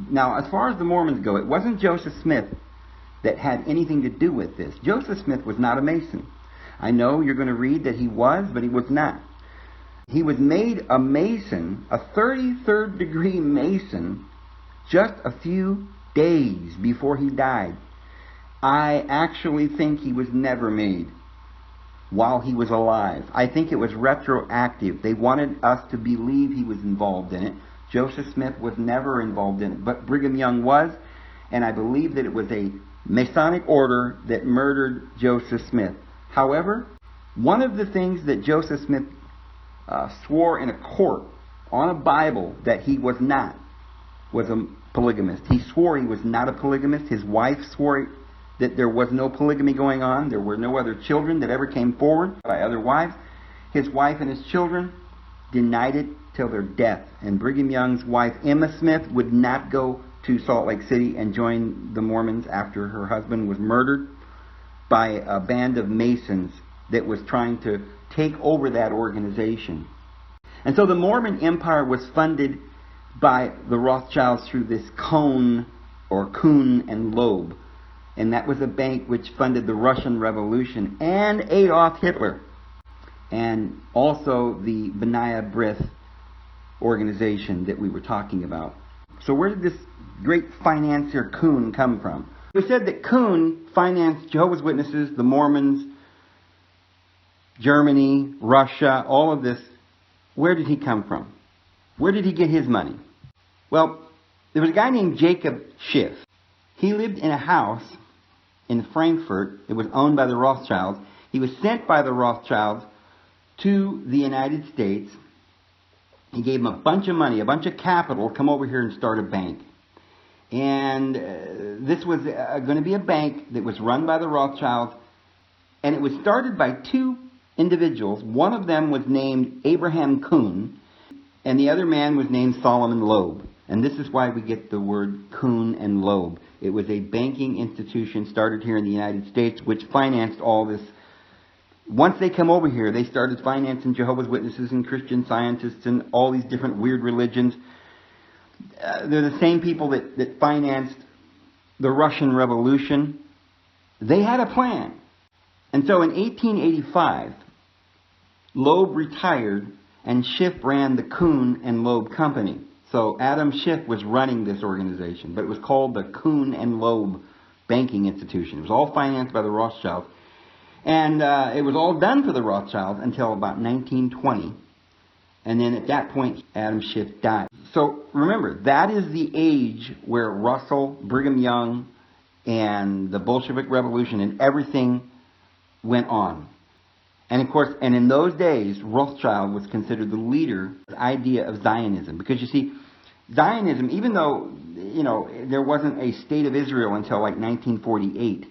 Now, as far as the Mormons go, it wasn't Joseph Smith that had anything to do with this. Joseph Smith was not a Mason. I know you're going to read that he was, but he was not. He was made a Mason, a 33rd degree Mason, just a few days before he died. I actually think he was never made while he was alive. I think it was retroactive. They wanted us to believe he was involved in it. Joseph Smith was never involved in it, but Brigham Young was, and I believe that it was a Masonic order that murdered Joseph Smith. However, one of the things that Joseph Smith swore in a court on a Bible that he was not was a polygamist. He swore he was not a polygamist. His wife swore that there was no polygamy going on. There were no other children that ever came forward by other wives. His wife and his children denied it till their death. And Brigham Young's wife, Emma Smith, would not go to Salt Lake City and join the Mormons after her husband was murdered by a band of Masons that was trying to take over that organization. And so the Mormon Empire was funded by the Rothschilds through this Cohn and Loeb. And that was a bank which funded the Russian Revolution and Adolf Hitler. And also the B'nai B'rith organization that we were talking about. So where did this great financier Kuhn come from? We said that Kuhn financed Jehovah's Witnesses, the Mormons, Germany, Russia, all of this. Where did he come from? Where did he get his money? Well, there was a guy named Jacob Schiff. He lived in a house in Frankfurt. It was owned by the Rothschilds. He was sent by the Rothschilds to the United States. He gave him a bunch of money, a bunch of capital, come over here and start a bank. And this was going to be a bank that was run by the Rothschilds. And it was started by two individuals. One of them was named Abraham Kuhn, and the other man was named Solomon Loeb. And this is why we get the word Kuhn and Loeb. It was a banking institution started here in the United States which financed all this. Once they come over here, they started financing Jehovah's Witnesses and Christian Scientists and all these different weird religions. They're the same people that financed the Russian Revolution. They had a plan. And so in 1885, Loeb retired and Schiff ran the Kuhn and Loeb Company. So Adam Schiff was running this organization, but it was called the Kuhn and Loeb Banking Institution. It was all financed by the Rothschilds. And it was all done for the Rothschilds until about 1920. And then at that point, Adam Schiff died. So remember, that is the age where Russell, Brigham Young, and the Bolshevik Revolution and everything went on. And of course, and in those days, Rothschild was considered the leader of the idea of Zionism. Because you see, Zionism, even though, there wasn't a state of Israel until like 1948,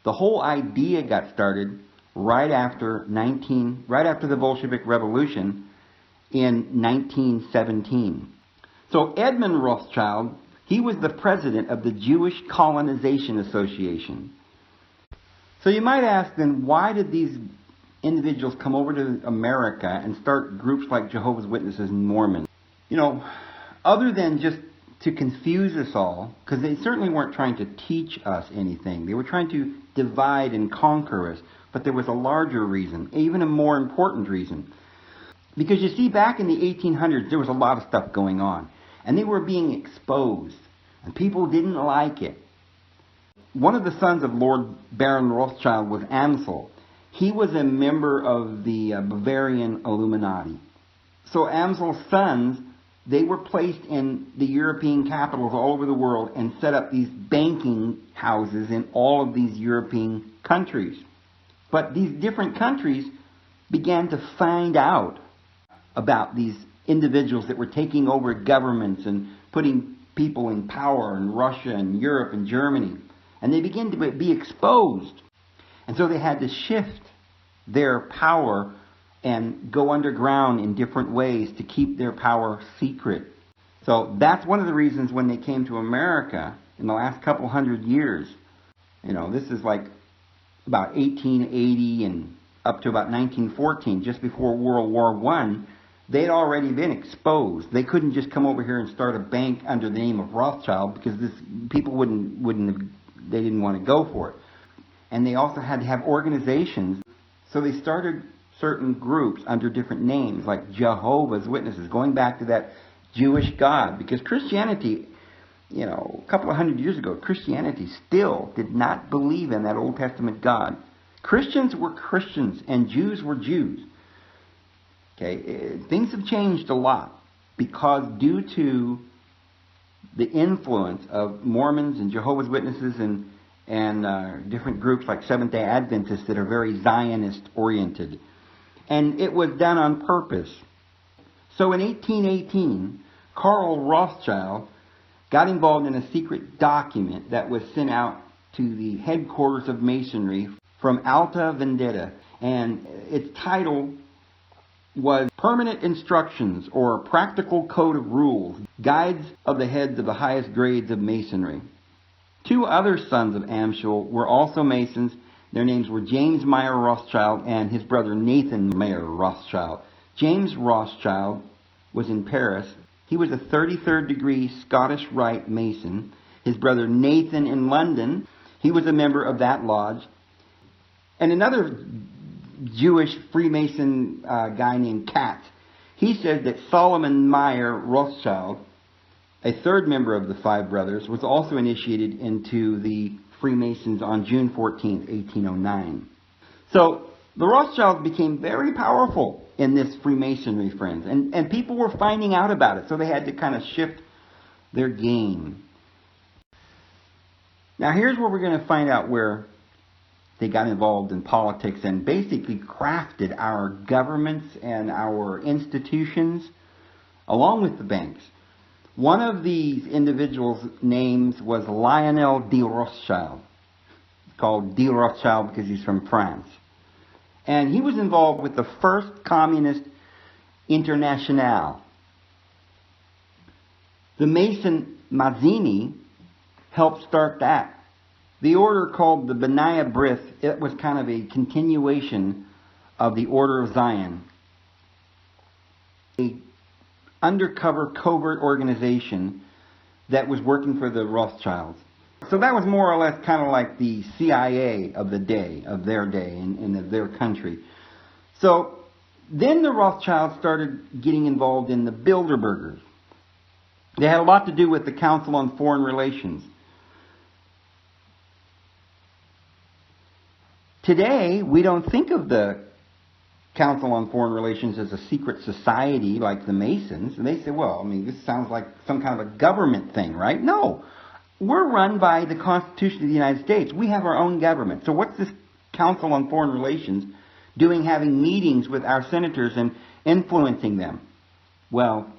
the whole idea got started right after the Bolshevik Revolution in 1917. So Edmund Rothschild, he was the president of the Jewish Colonization Association. So you might ask then, why did these individuals come over to America and start groups like Jehovah's Witnesses and Mormons? Other than just to confuse us all, because they certainly weren't trying to teach us anything. They were trying to divide and conquer us. But there was a larger reason, even a more important reason. Because you see, back in the 1800s, there was a lot of stuff going on. And they were being exposed. And people didn't like it. One of the sons of Lord Baron Rothschild was Amsel. He was a member of the Bavarian Illuminati. So Amsel's sons, they were placed in the European capitals all over the world and set up these banking houses in all of these European countries. But these different countries began to find out about these individuals that were taking over governments and putting people in power in Russia and Europe and Germany. And they began to be exposed. And so they had to shift their power and go underground in different ways to keep their power secret. So that's one of the reasons when they came to America in the last couple hundred years. This is like about 1880 and up to about 1914, just before World War I, they'd already been exposed. They couldn't just come over here and start a bank under the name of Rothschild because people they didn't want to go for it. And they also had to have organizations. So they started certain groups under different names, like Jehovah's Witnesses, going back to that Jewish God. Because Christianity, a couple of hundred years ago, Christianity still did not believe in that Old Testament God. Christians were Christians and Jews were Jews. Okay, things have changed a lot because due to the influence of Mormons and Jehovah's Witnesses and different groups like Seventh-day Adventists that are very Zionist-oriented. And it was done on purpose. So in 1818, Karl Rothschild got involved in a secret document that was sent out to the headquarters of Masonry from Alta Vendita. And its title was Permanent Instructions or Practical Code of Rules, Guides of the Heads of the Highest Grades of Masonry. Two other sons of Amschel were also Masons. Their names were James Meyer Rothschild and his brother Nathan Meyer Rothschild. James Rothschild was in Paris. He was a 33rd degree Scottish Rite Mason. His brother Nathan in London, he was a member of that lodge. And another Jewish Freemason guy named Katz, he said that Solomon Meyer Rothschild, a third member of the five brothers, was also initiated into the Freemasons on June 14, 1809. So the Rothschilds became very powerful in this Freemasonry, friends. And people were finding out about it, so they had to kind of shift their game. Now here's where we're going to find out where they got involved in politics and basically crafted our governments and our institutions along with the banks. One of these individuals' names was Lionel de Rothschild, called de Rothschild because he's from France. And he was involved with the first Communist Internationale. The Mason Mazzini helped start that. The order called the B'nai B'rith, it was kind of a continuation of the Order of Zion. A undercover covert organization that was working for the Rothschilds. So that was more or less kind of like the CIA of the day, of their day, and of their country. So then the Rothschilds started getting involved in the Bilderbergers. They had a lot to do with the Council on Foreign Relations. Today, we don't think of the Council on Foreign Relations as a secret society like the Masons. And they say, well, I mean, this sounds like some kind of a government thing, right? No. We're run by the Constitution of the United States. We have our own government. So what's this Council on Foreign Relations doing, having meetings with our senators and influencing them? Well,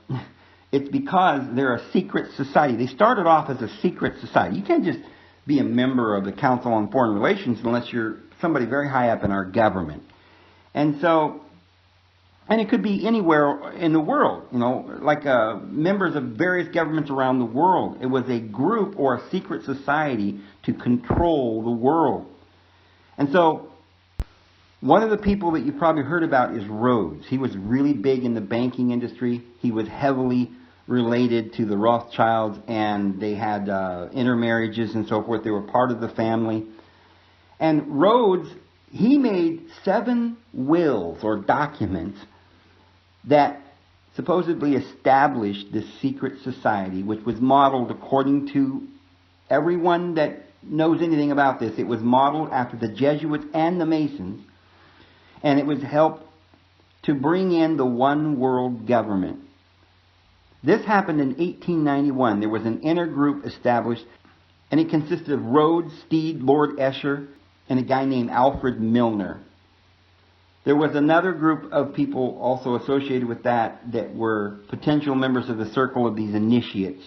it's because they're a secret society. They started off as a secret society. You can't just be a member of the Council on Foreign Relations unless you're somebody very high up in our government. And so, and it could be anywhere in the world, you know, like members of various governments around the world. It was a group or a secret society to control the world. And so, one of the people that you probably heard about is Rhodes. He was really big in the banking industry. He was heavily related to the Rothschilds, and they had intermarriages and so forth. They were part of the family. And Rhodes, he made 7 wills or documents that supposedly established this secret society, which was modeled according to everyone that knows anything about this. It was modeled after the Jesuits and the Masons, and it was helped to bring in the one world government. This happened in 1891. There was an inner group established, and it consisted of Rhodes, Steed, Lord Esher, and a guy named Alfred Milner. There was another group of people also associated with that were potential members of the circle of these initiates.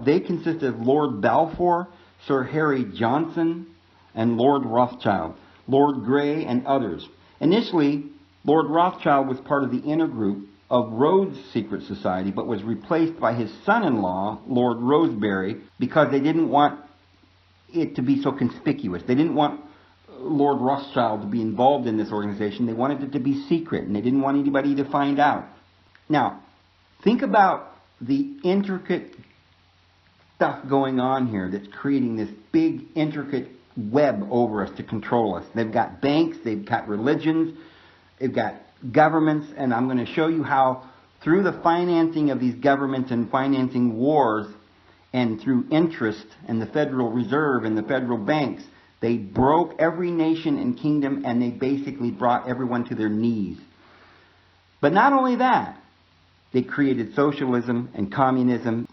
They consisted of Lord Balfour, Sir Harry Johnson, and Lord Rothschild, Lord Grey, and others. Initially, Lord Rothschild was part of the inner group of Rhodes' secret society, but was replaced by his son-in-law, Lord Rosebery, because they didn't want it to be so conspicuous. They didn't want Lord Rothschild to be involved in this organization. They wanted it to be secret, and they didn't want anybody to find out. Now, think about the intricate stuff going on here that's creating this big, intricate web over us to control us. They've got banks, they've got religions, they've got governments, and I'm going to show you how through the financing of these governments and financing wars and through interest and the Federal Reserve and the federal banks, they broke every nation and kingdom, and they basically brought everyone to their knees. But not only that, they created socialism and communism.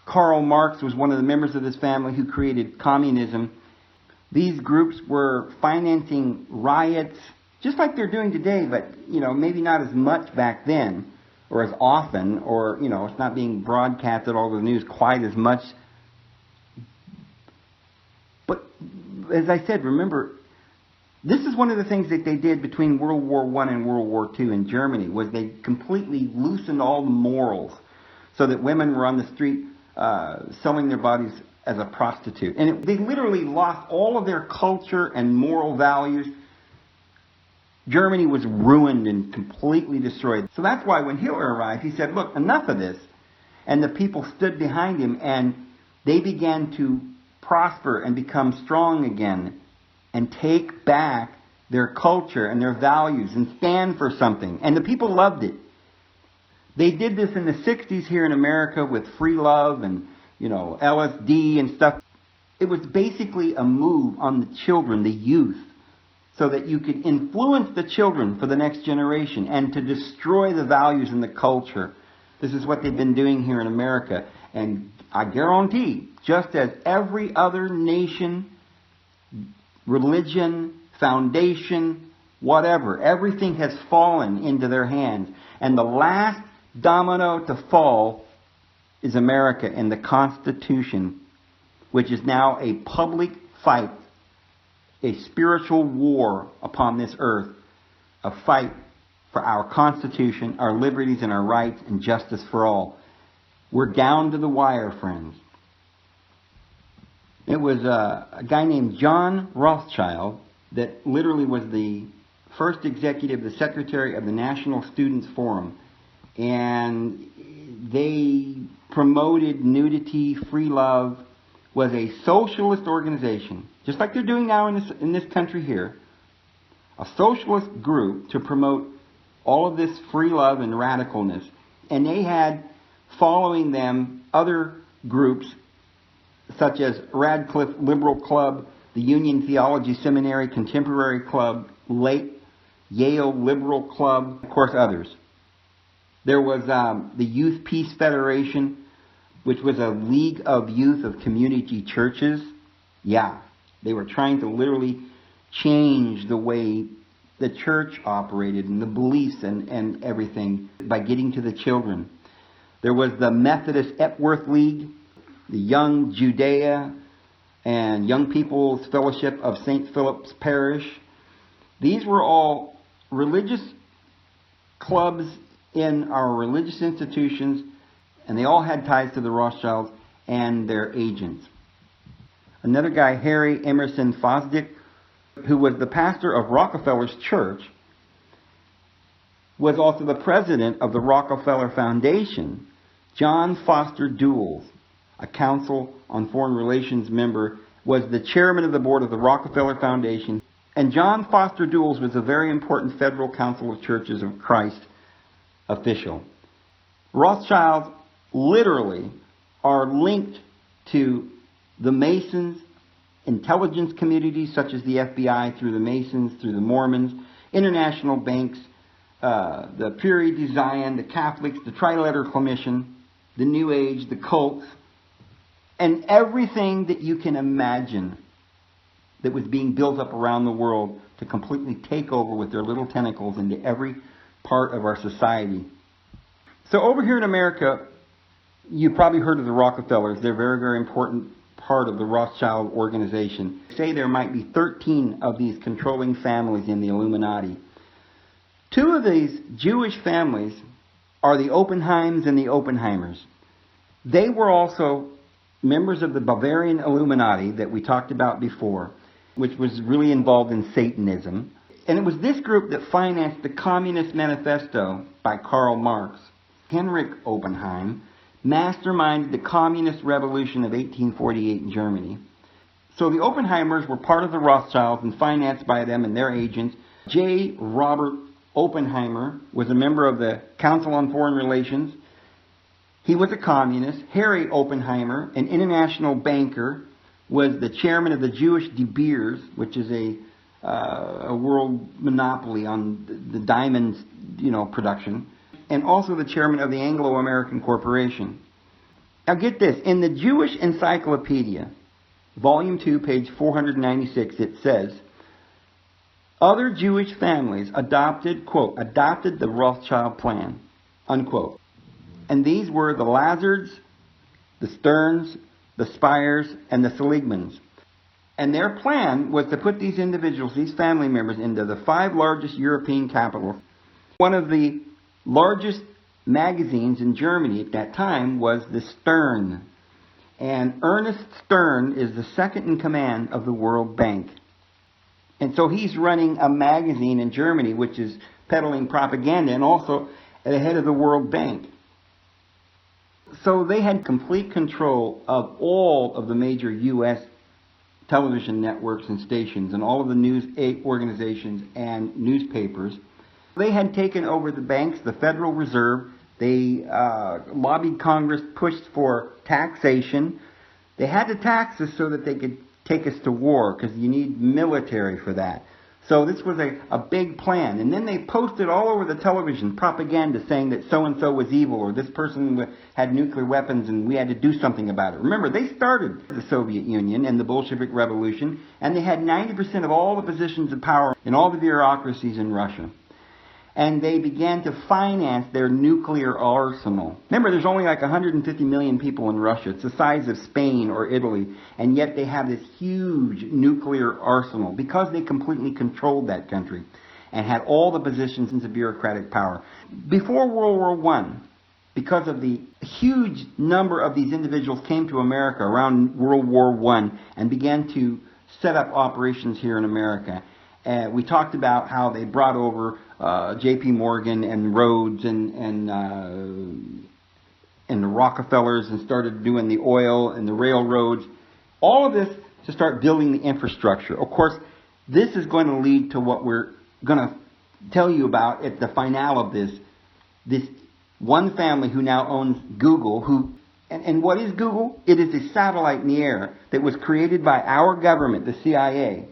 Karl Marx was one of the members of this family who created communism. These groups were financing riots, just like they're doing today, but, maybe not as much back then, or as often, or, it's not being broadcasted all over the news quite as much. But, as I said, remember, this is one of the things that they did between World War I and World War II in Germany, was they completely loosened all the morals so that women were on the street selling their bodies as a prostitute. And they literally lost all of their culture and moral values. Germany was ruined and completely destroyed. So that's why when Hitler arrived, he said, look, enough of this. And the people stood behind him, and they began to prosper and become strong again and take back their culture and their values and stand for something. And the people loved it. They did this in the 60s here in America with free love and, LSD and stuff. It was basically a move on the children, the youth, so that you could influence the children for the next generation and to destroy the values and the culture. This is what they've been doing here in America. And I guarantee, just as every other nation, religion, foundation, whatever, everything has fallen into their hands. And the last domino to fall is America and the Constitution, which is now a public fight, a spiritual war upon this earth, a fight for our Constitution, our liberties and our rights, and justice for all. We're down to the wire, friends. It was a guy named John Rothschild that literally was the first executive, the secretary of the National Students Forum. And they promoted nudity, free love, was a socialist organization, just like they're doing now in this country here. A socialist group to promote all of this free love and radicalness. And they had following them other groups such as Radcliffe Liberal Club, the Union Theology Seminary Contemporary Club, Yale Liberal Club, of course others. There was the Youth Peace Federation, which was a league of youth of community churches. Yeah, they were trying to literally change the way the church operated and the beliefs and everything by getting to the children. There was the Methodist Epworth League, the Young Judea, and Young People's Fellowship of St. Philip's Parish. These were all religious clubs in our religious institutions, and they all had ties to the Rothschilds and their agents. Another guy, Harry Emerson Fosdick, who was the pastor of Rockefeller's church, was also the president of the Rockefeller Foundation. John Foster Dulles, a Council on Foreign Relations member, was the chairman of the board of the Rockefeller Foundation. And John Foster Dulles was a very important Federal Council of Churches of Christ official. Rothschilds literally are linked to the Masons, intelligence communities such as the FBI, through the Masons, through the Mormons, international banks, the Puri de Zion, the Catholics, the Trilateral Commission, the New Age, the cults, and everything that you can imagine that was being built up around the world to completely take over with their little tentacles into every part of our society. So over here in America, you probably heard of the Rockefellers. They're a very, very important part of the Rothschild organization. Say there might be 13 of these controlling families in the Illuminati. Two of these Jewish families are the Oppenheims and the Oppenheimers. They were also members of the Bavarian Illuminati that we talked about before, which was really involved in Satanism. And it was this group that financed the Communist Manifesto by Karl Marx. Henrik Oppenheim masterminded the Communist Revolution of 1848 in Germany. So the Oppenheimers were part of the Rothschilds and financed by them and their agents. J. Robert Oppenheimer was a member of the Council on Foreign Relations. He was a communist. Harry Oppenheimer, an international banker, was the chairman of the Jewish De Beers, which is a world monopoly on the diamonds, production, and also the chairman of the Anglo-American Corporation. Now get this, in the Jewish Encyclopedia, Volume 2, page 496, it says, other Jewish families adopted, quote, adopted the Rothschild plan, unquote. And these were the Lazards, the Sterns, the Spires, and the Seligmans. And their plan was to put these individuals, these family members, into the 5 largest European capitals. One of the largest magazines in Germany at that time was the Stern. And Ernest Stern is the second in command of the World Bank. And so he's running a magazine in Germany which is peddling propaganda and also at the head of the World Bank. So they had complete control of all of the major U.S. television networks and stations and all of the news organizations and newspapers. They had taken over the banks, the Federal Reserve. They lobbied Congress, pushed for taxation. They had to tax us so that they could take us to war, because you need military for that. So this was a big plan. And then they posted all over the television propaganda saying that so-and-so was evil, or this person had nuclear weapons and we had to do something about it. Remember, they started the Soviet Union and the Bolshevik Revolution, and they had 90% of all the positions of power in all the bureaucracies in Russia. and they began to finance their nuclear arsenal. Remember, there's only like 150 million people in Russia. It's the size of Spain or Italy, and yet they have this huge nuclear arsenal because they completely controlled that country and had all the positions of bureaucratic power. Before World War I, because of the huge number of these individuals came to America around World War I and began to set up operations here in America. We talked about how they brought over J.P. Morgan and Rhodes and the Rockefellers and started doing the oil and the railroads. All of this to start building the infrastructure. Of course, this is going to lead to what we're going to tell you about at the finale of this. This one family who now owns Google, and what is Google? It is a satellite in the air that was created by our government, the CIA,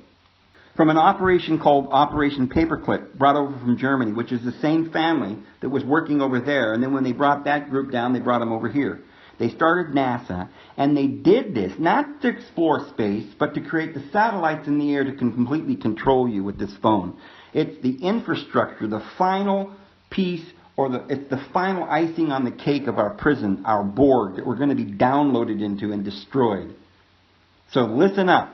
from an operation called Operation Paperclip, brought over from Germany, which is the same family that was working over there. And then when they brought that group down, they brought them over here. They started NASA, and they did this not to explore space, but to create the satellites in the air to completely control you with this phone. It's the infrastructure, the final piece, it's the final icing on the cake of our prison, our Borg, that we're going to be downloaded into and destroyed. So listen up.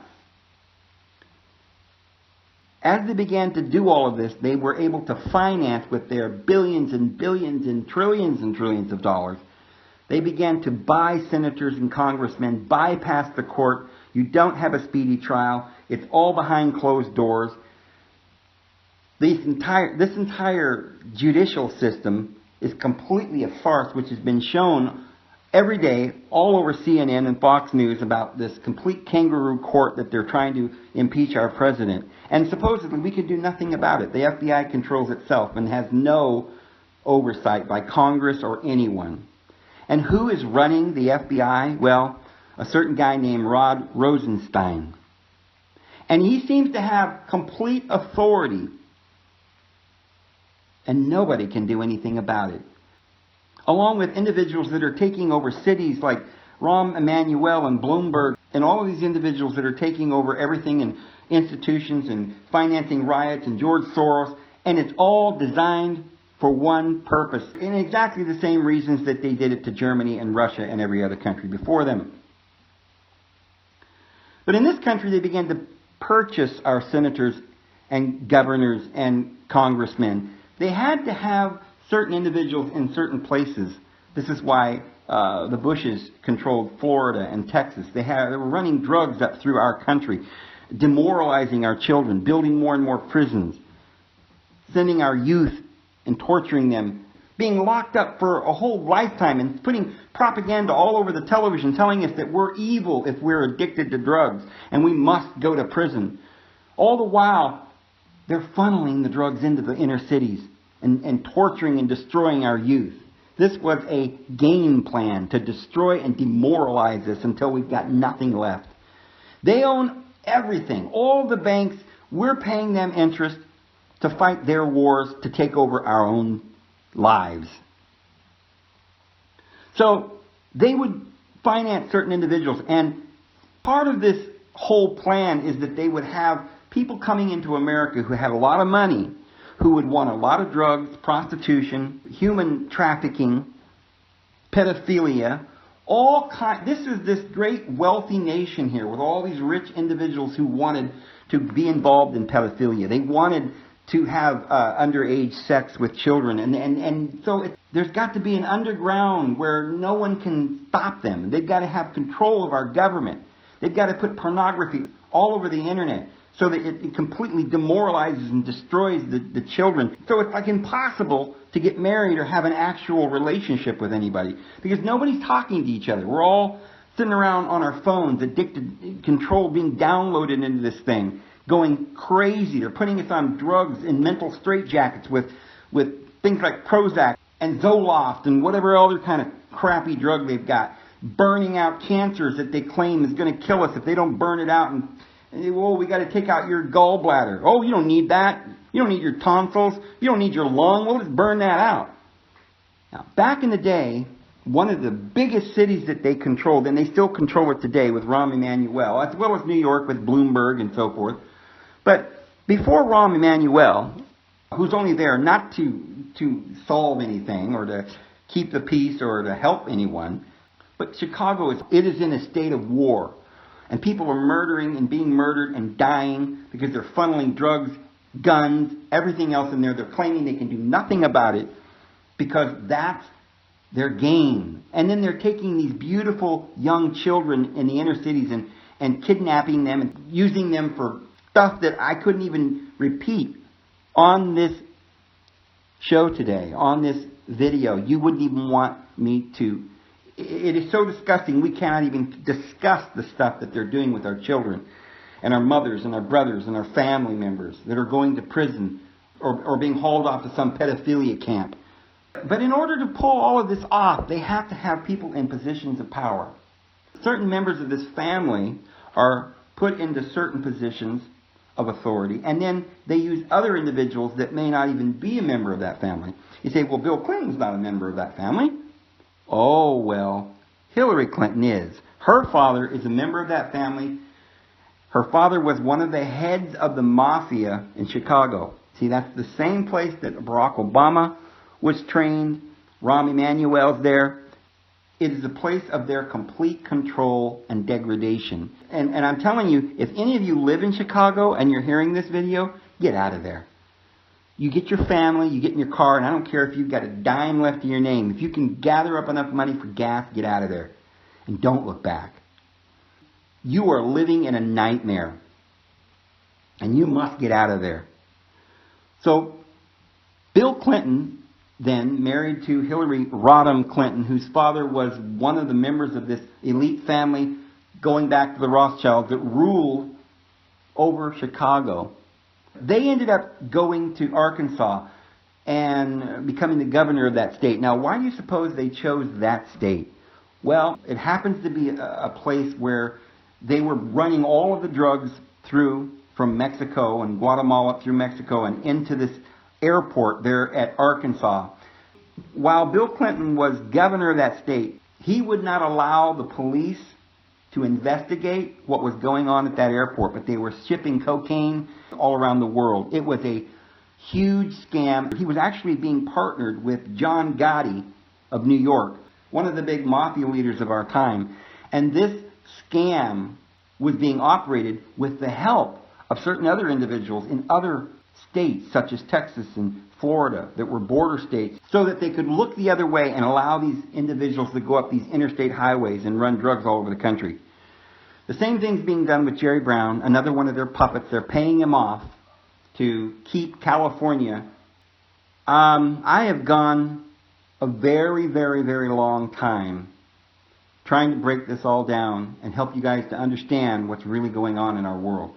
As they began to do all of this, they were able to finance with their billions and billions and trillions of dollars. They began to buy senators and congressmen, bypass the court. You don't have a speedy trial. It's all behind closed doors. This entire judicial system is completely a farce, which has been shown every day all over CNN and Fox News about this complete kangaroo court that they're trying to impeach our president. And supposedly we can do nothing about it. The FBI controls itself and has no oversight by Congress or anyone. And who is running the FBI? Well, a certain guy named Rod Rosenstein. And he seems to have complete authority. And nobody can do anything about it. Along with individuals that are taking over cities like Rahm Emanuel and Bloomberg, and all of these individuals that are taking over everything in institutions and financing riots, and George Soros, and it's all designed for one purpose, in exactly the same reasons that they did it to Germany and Russia and every other country before them. But in this country, they began to purchase our senators and governors and congressmen. They had to have certain individuals in certain places. This is why the Bushes controlled Florida and Texas. They were running drugs up through our country, demoralizing our children, building more and more prisons, sending our youth and torturing them, being locked up for a whole lifetime and putting propaganda all over the television telling us that we're evil if we're addicted to drugs and we must go to prison. All the while, they're funneling the drugs into the inner cities and torturing and destroying our youth. This was a game plan to destroy and demoralize us until we've got nothing left. They own everything. All the banks, we're paying them interest to fight their wars, to take over our own lives. So they would finance certain individuals, and part of this whole plan is that they would have people coming into America who had a lot of money, who would want a lot of drugs, prostitution, human trafficking, pedophilia, this is this great wealthy nation here with all these rich individuals who wanted to be involved in pedophilia. They wanted to have underage sex with children. And so there's got to be an underground where no one can stop them. They've got to have control of our government. They've got to put pornography all over the internet so that it completely demoralizes and destroys the children. So it's like impossible to get married or have an actual relationship with anybody because nobody's talking to each other. We're all sitting around on our phones, addicted, controlled, being downloaded into this thing, going crazy. They're putting us on drugs in mental straitjackets with things like Prozac and Zoloft and whatever other kind of crappy drug they've got, burning out cancers that they claim is going to kill us if they don't burn it out. And we got to take out your gallbladder. Oh, you don't need that. You don't need your tonsils. You don't need your lung. We'll just burn that out. Now, back in the day, one of the biggest cities that they controlled, and they still control it today with Rahm Emanuel, as well as New York with Bloomberg and so forth. But before Rahm Emanuel, who's only there not to solve anything or to keep the peace or to help anyone. But Chicago is in a state of war. And people are murdering and being murdered and dying because they're funneling drugs, guns, everything else in there. They're claiming they can do nothing about it because that's their game. And then they're taking these beautiful young children in the inner cities and kidnapping them and using them for stuff that I couldn't even repeat on this show today, on this video. You wouldn't even want me to. It is so disgusting we cannot even discuss the stuff that they're doing with our children and our mothers and our brothers and our family members that are going to prison or being hauled off to some pedophilia camp. But in order to pull all of this off, they have to have people in positions of power. Certain members of this family are put into certain positions of authority, and then they use other individuals that may not even be a member of that family. You say, well, Bill Clinton's not a member of that family. Oh, well, Hillary Clinton is. Her father is a member of that family. Her father was one of the heads of the mafia in Chicago. See, that's the same place that Barack Obama was trained. Rahm Emanuel's there. It is a place of their complete control and degradation. And I'm telling you, if any of you live in Chicago and you're hearing this video, get out of there. You get your family, you get in your car, and I don't care if you've got a dime left to your name. If you can gather up enough money for gas, get out of there. And don't look back. You are living in a nightmare. And you must get out of there. So, Bill Clinton then married to Hillary Rodham Clinton, whose father was one of the members of this elite family going back to the Rothschilds that ruled over Chicago. They ended up going to Arkansas and becoming the governor of that state. Now, why do you suppose they chose that state? Well, it happens to be a place where they were running all of the drugs through from Mexico and Guatemala through Mexico and into this airport there at Arkansas. While Bill Clinton was governor of that state, he would not allow the police to investigate what was going on at that airport, but they were shipping cocaine all around the world. It was a huge scam. He was actually being partnered with John Gotti of New York, one of the big mafia leaders of our time. And this scam was being operated with the help of certain other individuals in other states, such as Texas and Florida, that were border states, so that they could look the other way and allow these individuals to go up these interstate highways and run drugs all over the country. The same thing's being done with Jerry Brown, another one of their puppets. They're paying him off to keep California. I have gone a very, very, very long time trying to break this all down and help you guys to understand what's really going on in our world.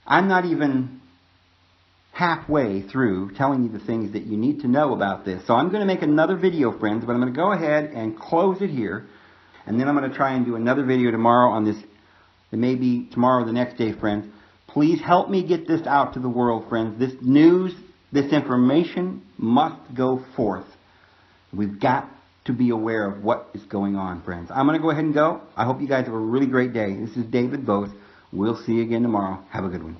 I'm not even halfway through telling you the things that you need to know about this. So I'm going to make another video, friends, but I'm going to go ahead and close it here. And then I'm going to try and do another video tomorrow on this. It may be tomorrow or the next day, friends. Please help me get this out to the world, friends. This news, this information must go forth. We've got to be aware of what is going on, friends. I'm going to go ahead and go. I hope you guys have a really great day. This is David Bose. We'll see you again tomorrow. Have a good one.